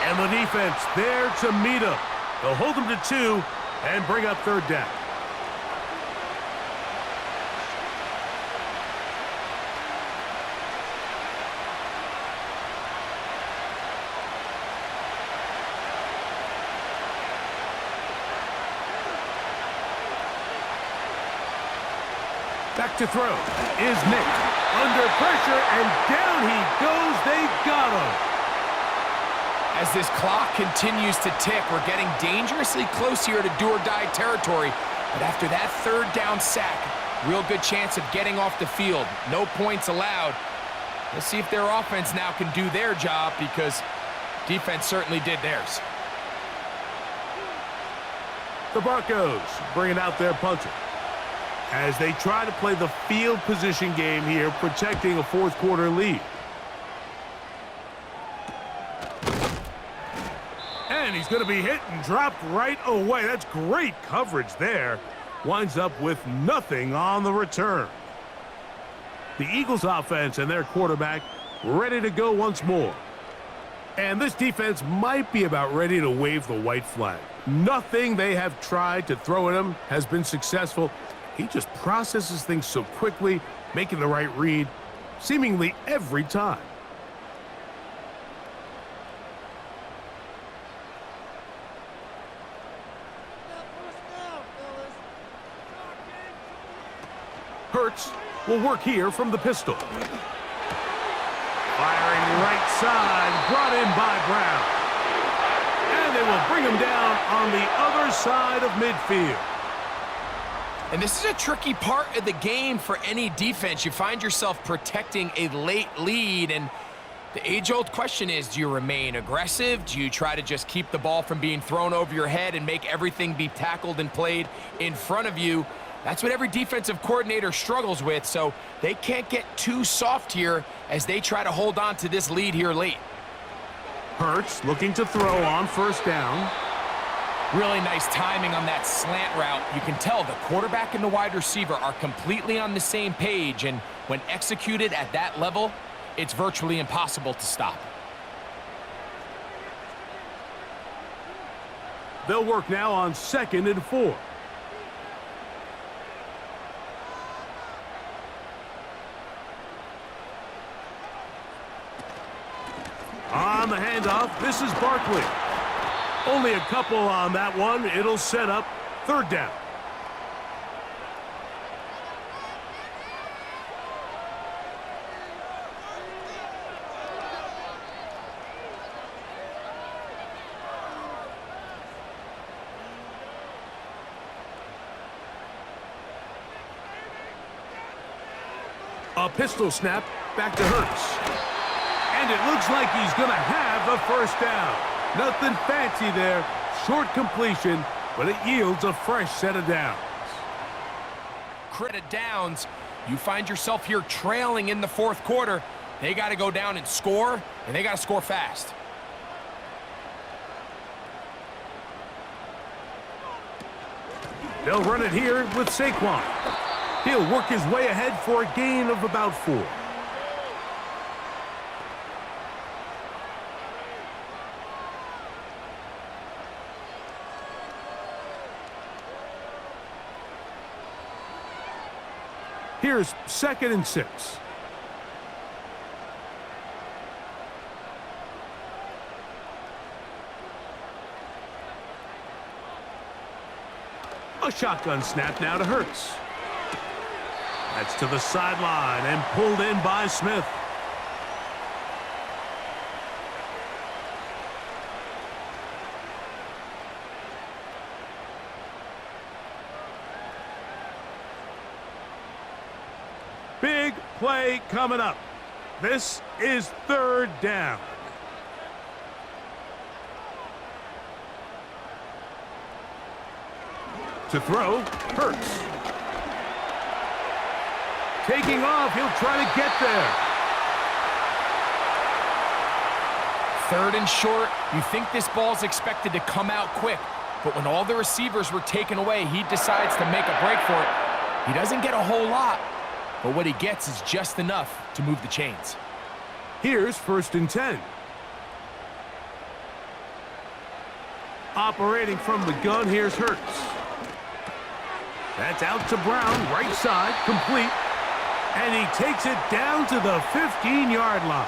And the defense there to meet him. They'll hold him to 2 and bring up 3rd down. Back to throw is Nick. Under pressure, and down he goes. They got him. As this clock continues to tick, we're getting dangerously close here to do-or-die territory. But after that 3rd down sack, real good chance of getting off the field. No points allowed. Let's see if their offense now can do their job, because defense certainly did theirs. The Broncos bringing out their punter as they try to play the field position game here, protecting a 4th quarter lead. And he's going to be hit and dropped right away. That's great coverage there. Winds up with nothing on the return. The Eagles offense and their quarterback ready to go once more. And this defense might be about ready to wave the white flag. Nothing they have tried to throw at him has been successful. He just processes things so quickly, making the right read, seemingly every time. Hurts will work here from the pistol. Firing right side, brought in by Brown. And they will bring him down on the other side of midfield. And this is a tricky part of the game for any defense. You find yourself protecting a late lead, and the age-old question is, do you remain aggressive? Do you try to just keep the ball from being thrown over your head and make everything be tackled and played in front of you? That's what every defensive coordinator struggles with, so they can't get too soft here as they try to hold on to this lead here late. Hurts looking to throw on 1st down. Really nice timing on that slant route. You can tell the quarterback and the wide receiver are completely on the same page, and when executed at that level, it's virtually impossible to stop. They'll work now on 2nd and 4. On the handoff, this is Barkley. Only a couple on that one. It'll set up 3rd down. A pistol snap back to Hurts. And it looks like he's going to have the first down. Nothing fancy there. Short completion, but it yields a fresh set of downs. Credit downs. You find yourself here trailing in the fourth quarter. They got to go down and score, and they got to score fast. They'll run it here with Saquon. He'll work his way ahead for a gain of about 4. Here's 2nd and 6. A shotgun snap now to Hurts. That's to the sideline and pulled in by Smith. Big play coming up. This is 3rd down. To throw, Hurts. Taking off, he'll try to get there. 3rd and short, you think this ball's expected to come out quick, but when all the receivers were taken away, he decides to make a break for it. He doesn't get a whole lot, but what he gets is just enough to move the chains. Here's 1st and 10. Operating from the gun, here's Hurts. That's out to Brown, right side, complete. And he takes it down to the 15-yard line.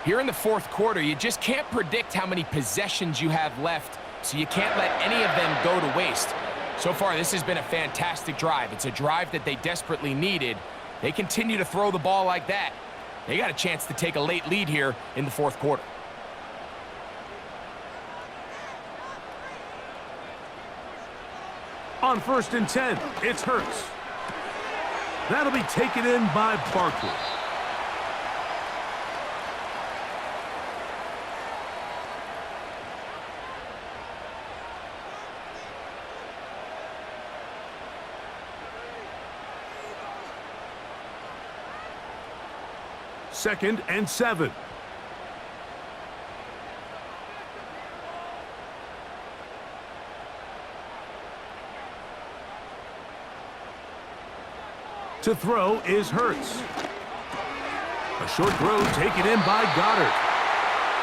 Here in the fourth quarter, you just can't predict how many possessions you have left, so you can't let any of them go to waste. So far, this has been a fantastic drive. It's a drive that they desperately needed. They continue to throw the ball like that. They got a chance to take a late lead here in the fourth quarter. On 1st and 10, it's Hurts. That'll be taken in by Barkley. Second and 7. To throw is Hurts. A short throw taken in by Goddard.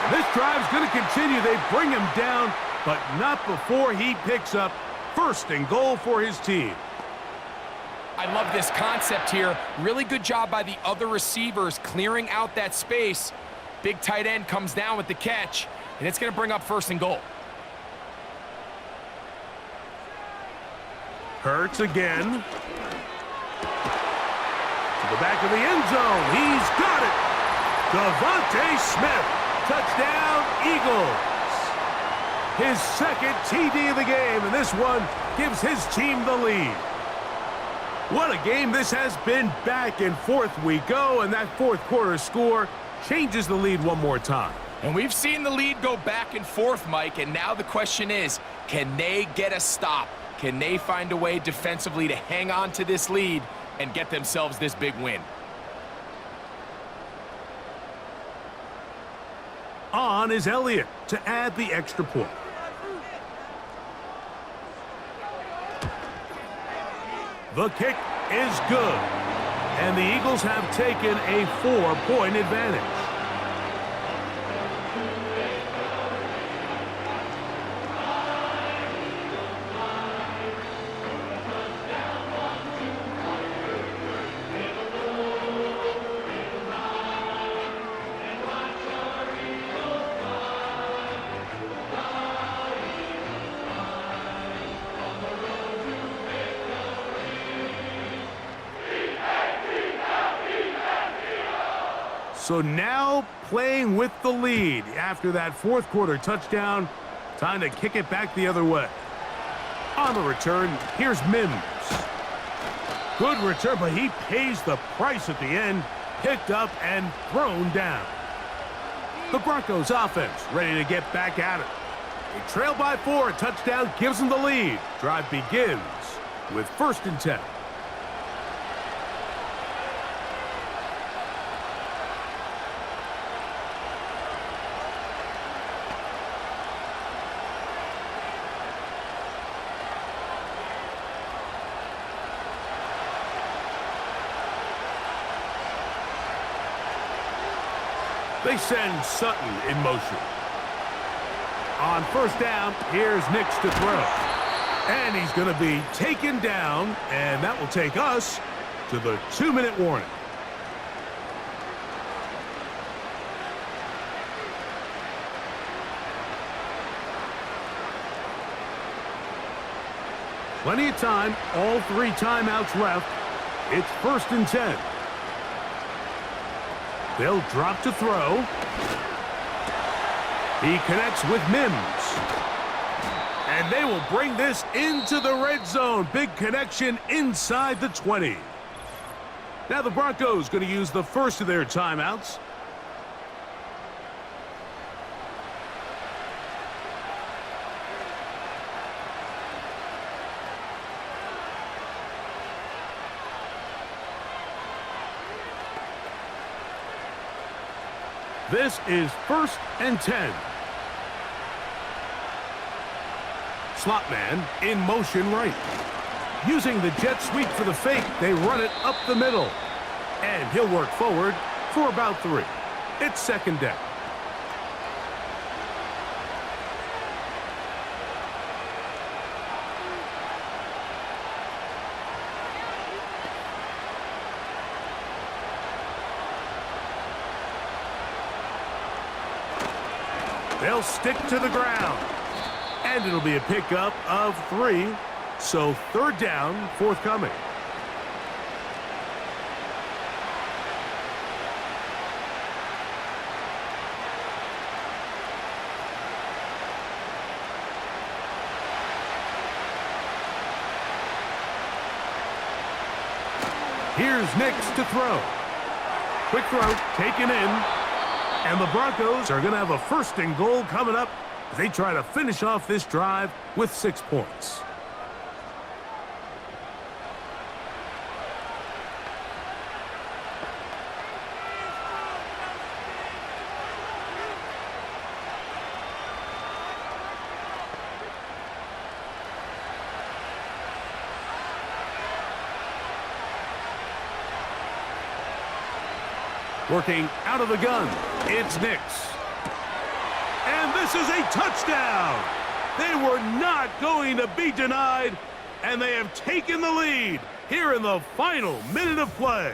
And this drive's going to continue. They bring him down, but not before he picks up 1st and goal for his team. I love this concept here. Really good job by the other receivers clearing out that space. Big tight end comes down with the catch, and it's going to bring up 1st and goal. Hurts again. To the back of the end zone. He's got it. Devontae Smith. Touchdown, Eagles. His 2nd TD of the game, and this one gives his team the lead. What a game this has been. Back and forth we go, and that fourth quarter score changes the lead one more time. And we've seen the lead go back and forth, Mike, and now the question is, can they get a stop? Can they find a way defensively to hang on to this lead and get themselves this big win? On is Elliott to add the extra point. The kick is good, and the Eagles have taken a 4-point advantage. So now playing with the lead after that fourth quarter touchdown. Time to kick it back the other way. On the return, here's Mims. Good return, but he pays the price at the end. picked up and thrown down. The Broncos offense ready to get back at it. They trail by 4. A touchdown gives them the lead. Drive begins with 1st and 10. They send Sutton in motion. On 1st down, here's Nix to throw. And he's going to be taken down, and that will take us to the 2-minute warning. Plenty of time, all 3 timeouts left. It's 1st and 10. They'll drop to throw. He connects with Mims. And they will bring this into the red zone. Big connection inside the 20. Now the Broncos going to use the first of their timeouts. This is 1st and 10. Slot man in motion right. Using the jet sweep for the fake, they run it up the middle. And he'll work forward for about 3. It's 2nd down. They'll stick to the ground. And it'll be a pickup of 3. So 3rd down forthcoming. Here's Nix to throw. Quick throw, taken in. And the Broncos are going to have a 1st and goal coming up as they try to finish off this drive with 6 points. Working out of the gun, it's Nix. And this is a touchdown. They were not going to be denied, and they have taken the lead here in the final minute of play.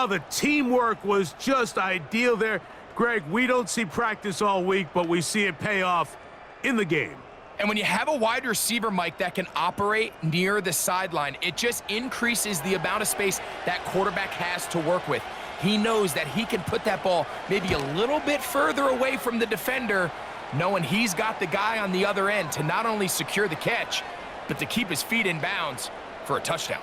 The teamwork was just ideal there. Greg, we don't see practice all week, but we see it pay off in the game. And when you have a wide receiver, Mike, that can operate near the sideline, it just increases the amount of space that quarterback has to work with. He knows that he can put that ball maybe a little bit further away from the defender, knowing he's got the guy on the other end to not only secure the catch, but to keep his feet in bounds for a touchdown.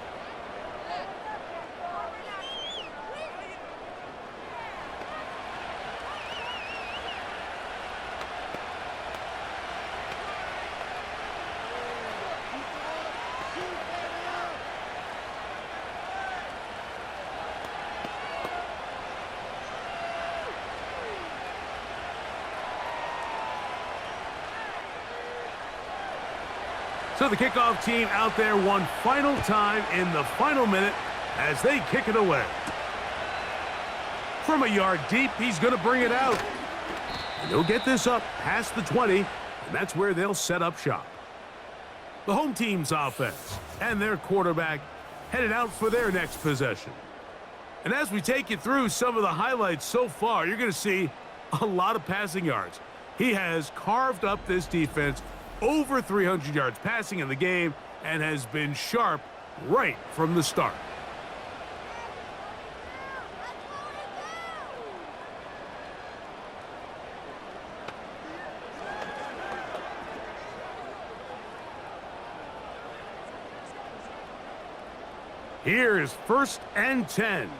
So the kickoff team out there one final time in the final minute as they kick it away. From a yard deep, he's going to bring it out. And he'll get this up past the 20, and that's where they'll set up shop. The home team's offense and their quarterback headed out for their next possession. And as we take you through some of the highlights so far, you're going to see a lot of passing yards. He has carved up this defense over 300 yards passing in the game and has been sharp right from the start. Here's 1st and 10.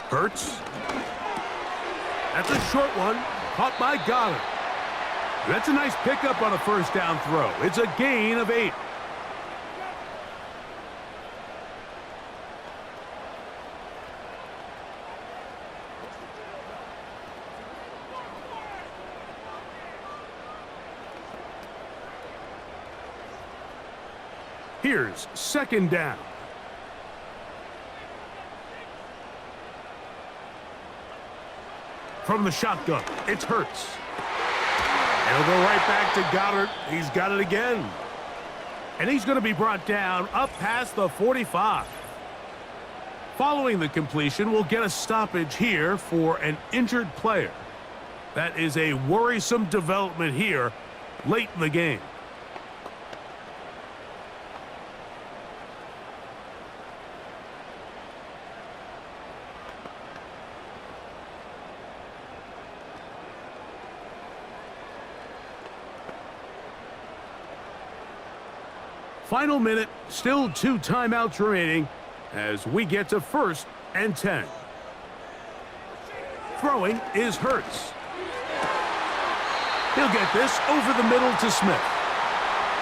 Hurts. That's a short one. Caught by Goddard. That's a nice pickup on a 1st down throw. It's a gain of 8. Here's 2nd down. From the shotgun, it's Hurts. He'll go right back to Goddard. He's got it again. And he's going to be brought down up past the 45. Following the completion, we'll get a stoppage here for an injured player. That is a worrisome development here late in the game. Final minute, still 2 timeouts remaining as we get to 1st and 10. Throwing is Hurts. He'll get this over the middle to Smith.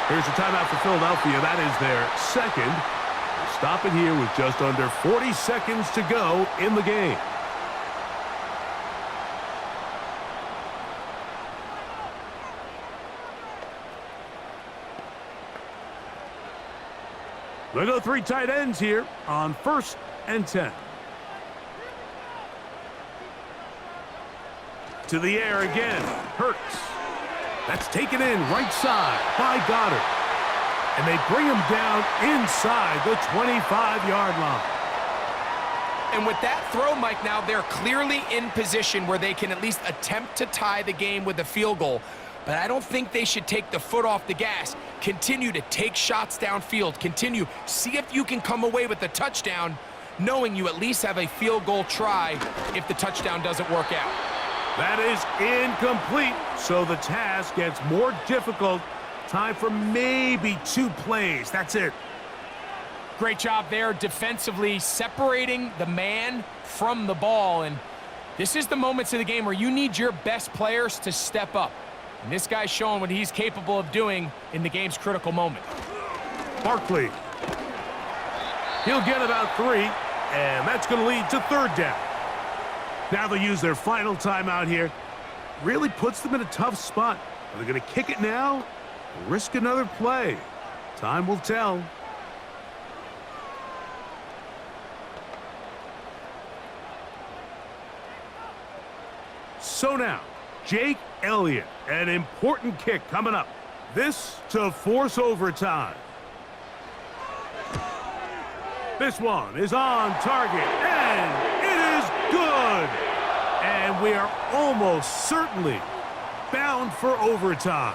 Here's a timeout for Philadelphia. That is their 2nd. They'll stop it here with just under 40 seconds to go in the game. They'll go 3 tight ends here on 1st and 10. To the air again. Hurts. That's taken in right side by Goddard. And they bring him down inside the 25-yard line. And with that throw, Mike, now they're clearly in position where they can at least attempt to tie the game with a field goal. But I don't think they should take the foot off the gas. Continue to take shots downfield. Continue. See if you can come away with a touchdown, knowing you at least have a field goal try if the touchdown doesn't work out. That is incomplete, so the task gets more difficult. Time for maybe 2 plays. That's it. Great job there defensively, separating the man from the ball. And this is the moments of the game where you need your best players to step up. And this guy's showing what he's capable of doing in the game's critical moment. Barkley. He'll get about 3, and that's going to lead to 3rd down. Now they'll use their final timeout here. Really puts them in a tough spot. Are they going to kick it now or risk another play? Time will tell. So now, Jake Elliott, an important kick coming up. This to force overtime. This one is on target, and it is good. And we are almost certainly bound for overtime.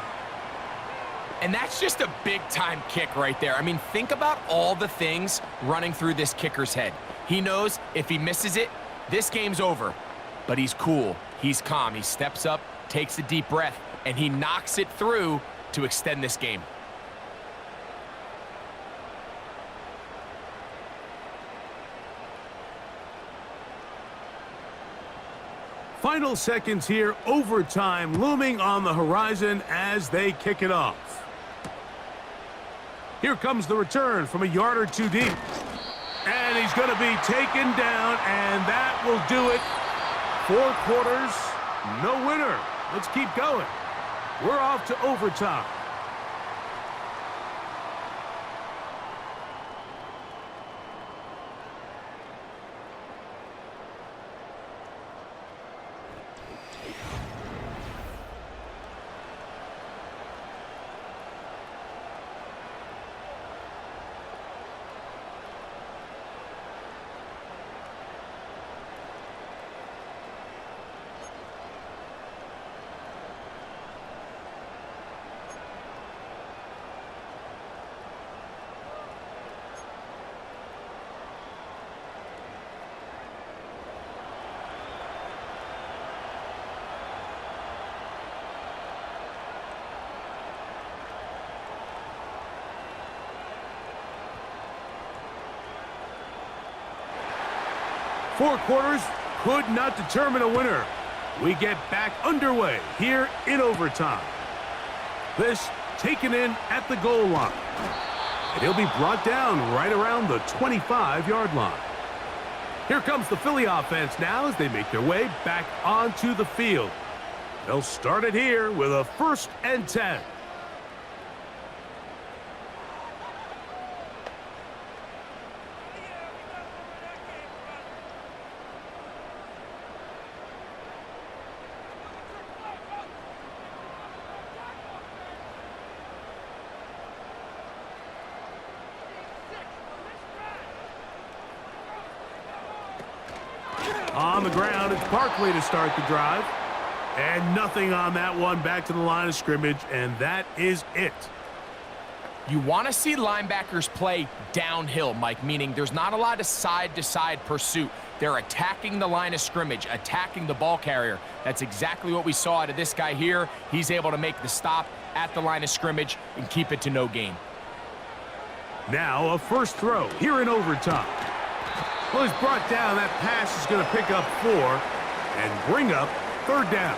And that's just a big-time kick right there. I mean, think about all the things running through this kicker's head. He knows if he misses it, this game's over. But he's cool. He's calm. He steps up, takes a deep breath, and he knocks it through to extend this game. Final seconds here, overtime looming on the horizon as they kick it off. Here comes the return from a yard or 2 deep. And he's going to be taken down, and that will do it. 4 quarters, no winner. Let's keep going. We're off to overtime. 4 quarters could not determine a winner. We get back underway here in overtime. This taken in at the goal line. And he'll be brought down right around the 25-yard line. Here comes the Philly offense now as they make their way back onto the field. They'll start it here with a 1st and 10. On the ground, it's Barkley to start the drive. And nothing on that one, back to the line of scrimmage, and that is it. You want to see linebackers play downhill, Mike, meaning there's not a lot of side-to-side pursuit. They're attacking the line of scrimmage, attacking the ball carrier. That's exactly what we saw out of this guy here. He's able to make the stop at the line of scrimmage and keep it to no gain. Now a first throw here in overtime. Well, he's brought down. That pass is going to pick up 4 and bring up 3rd down.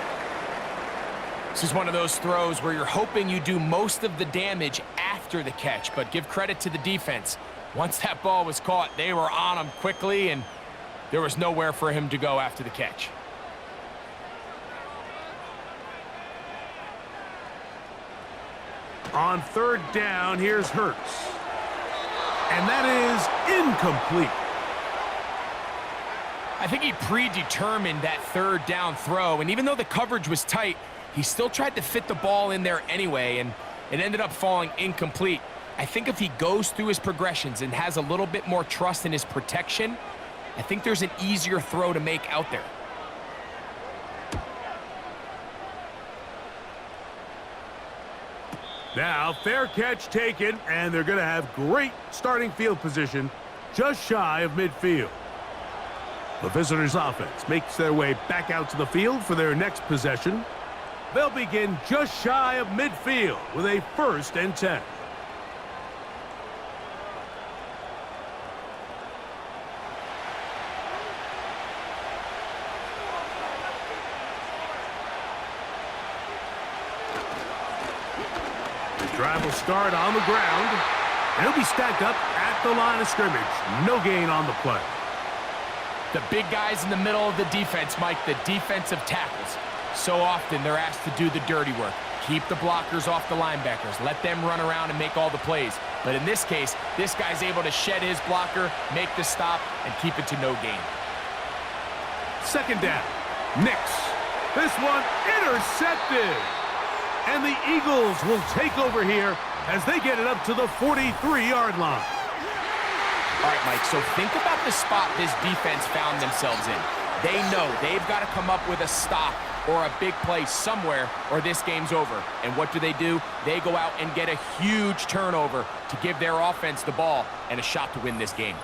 This is one of those throws where you're hoping you do most of the damage after the catch, but give credit to the defense. Once that ball was caught, they were on him quickly, and there was nowhere for him to go after the catch. On 3rd down, here's Hurts. And that is incomplete. I think he predetermined that 3rd down throw, and even though the coverage was tight, he still tried to fit the ball in there anyway, and it ended up falling incomplete. I think if he goes through his progressions and has a little bit more trust in his protection, I think there's an easier throw to make out there. Now, fair catch taken, and they're going to have great starting field position just shy of midfield. The visitors' offense makes their way back out to the field for their next possession. They'll begin just shy of midfield with a 1st and 10. The drive will start on the ground, and he'll be stacked up at the line of scrimmage. No gain on the play. The big guys in the middle of the defense, Mike, the defensive tackles. So often they're asked to do the dirty work. Keep the blockers off the linebackers. Let them run around and make all the plays. But in this case, this guy's able to shed his blocker, make the stop, and keep it to no gain. 2nd down. Nix. This one intercepted. And the Eagles will take over here as they get it up to the 43-yard line. All right, Mike, so think about the spot this defense found themselves in. They know they've got to come up with a stop or a big play somewhere or this game's over. And what do? They go out and get a huge turnover to give their offense the ball and a shot to win this game.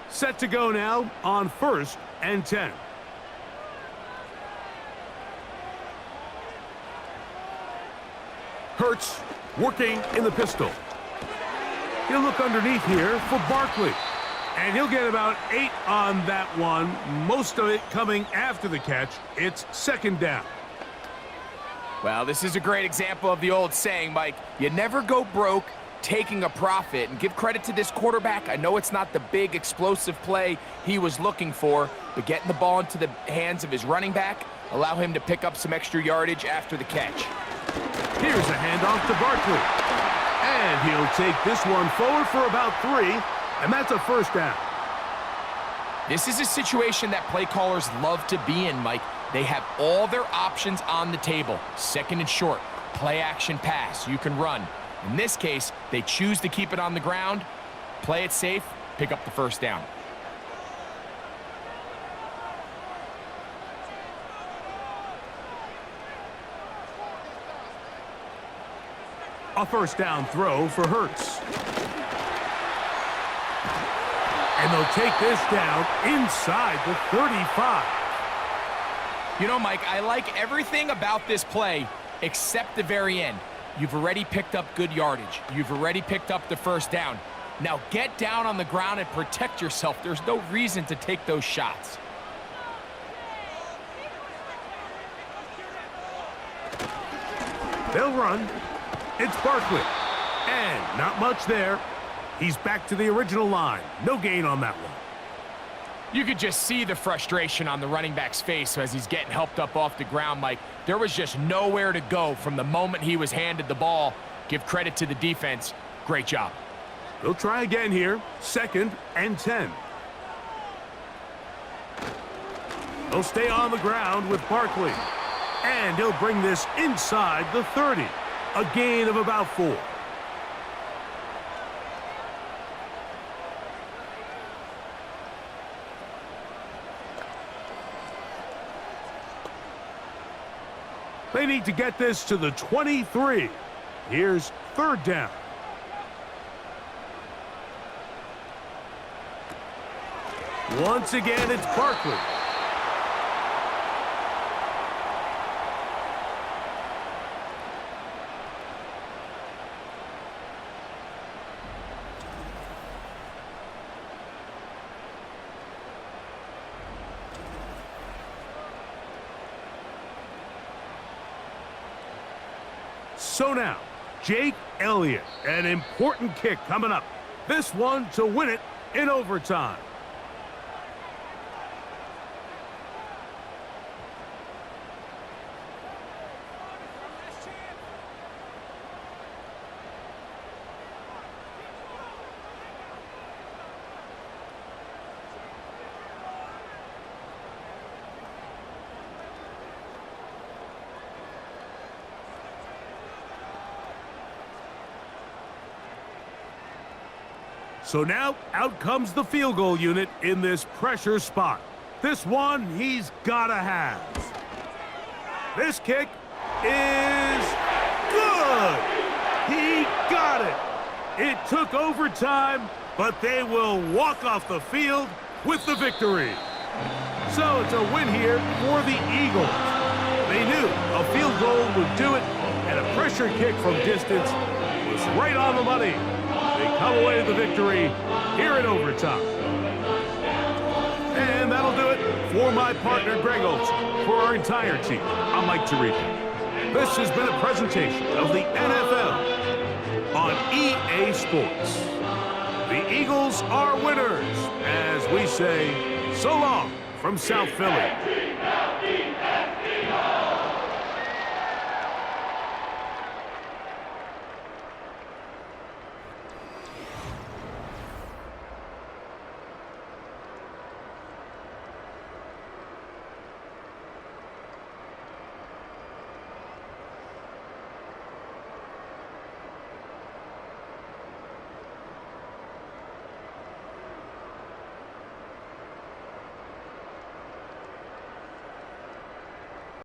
Set to go now on 1st and 10. Hurts working in the pistol. He'll look underneath here for Barkley. And he'll get about 8 on that one, most of it coming after the catch. It's 2nd down. Well, this is a great example of the old saying, Mike, you never go broke taking a profit, and give credit to this quarterback. I know it's not the big explosive play he was looking for, but getting the ball into the hands of his running back allow him to pick up some extra yardage after the catch. Here's a handoff to Barkley, and he'll take this one forward for about 3, and that's a 1st down. This is a situation that play callers love to be in, Mike. They have all their options on the table. 2nd and short, play action pass, you can run. In this case, they choose to keep it on the ground, play it safe, pick up the 1st down. A 1st down throw for Hurts. And they'll take this down inside the 35. You know, Mike, I like everything about this play except the very end. You've already picked up good yardage. You've already picked up the first down. Now get down on the ground and protect yourself. There's no reason to take those shots. They'll run. It's Barkley. And not much there. He's back to the original line. No gain on that one. You could just see the frustration on the running back's face as he's getting helped up off the ground, Mike. There was just nowhere to go from the moment he was handed the ball. Give credit to the defense. Great job. They'll try again here. 2nd and 10. They'll stay on the ground with Barkley. And he'll bring this inside the 30. A gain of about 4. They need to get this to the 23. Here's 3rd down. Once again, it's Barkley. So now, Jake Elliott, an important kick coming up. This one to win it in overtime. So now, out comes the field goal unit in this pressure spot. This one, he's gotta have. This kick is good. He got it. It took overtime, but they will walk off the field with the victory. So it's a win here for the Eagles. They knew a field goal would do it, and a pressure kick from distance was right on the money. They come away with the victory here in overtime. And that'll do it for my partner, Greg Olson. For our entire team, I'm Mike Tirico. This has been a presentation of the NFL on EA Sports. The Eagles are winners, as we say, so long from South Philly.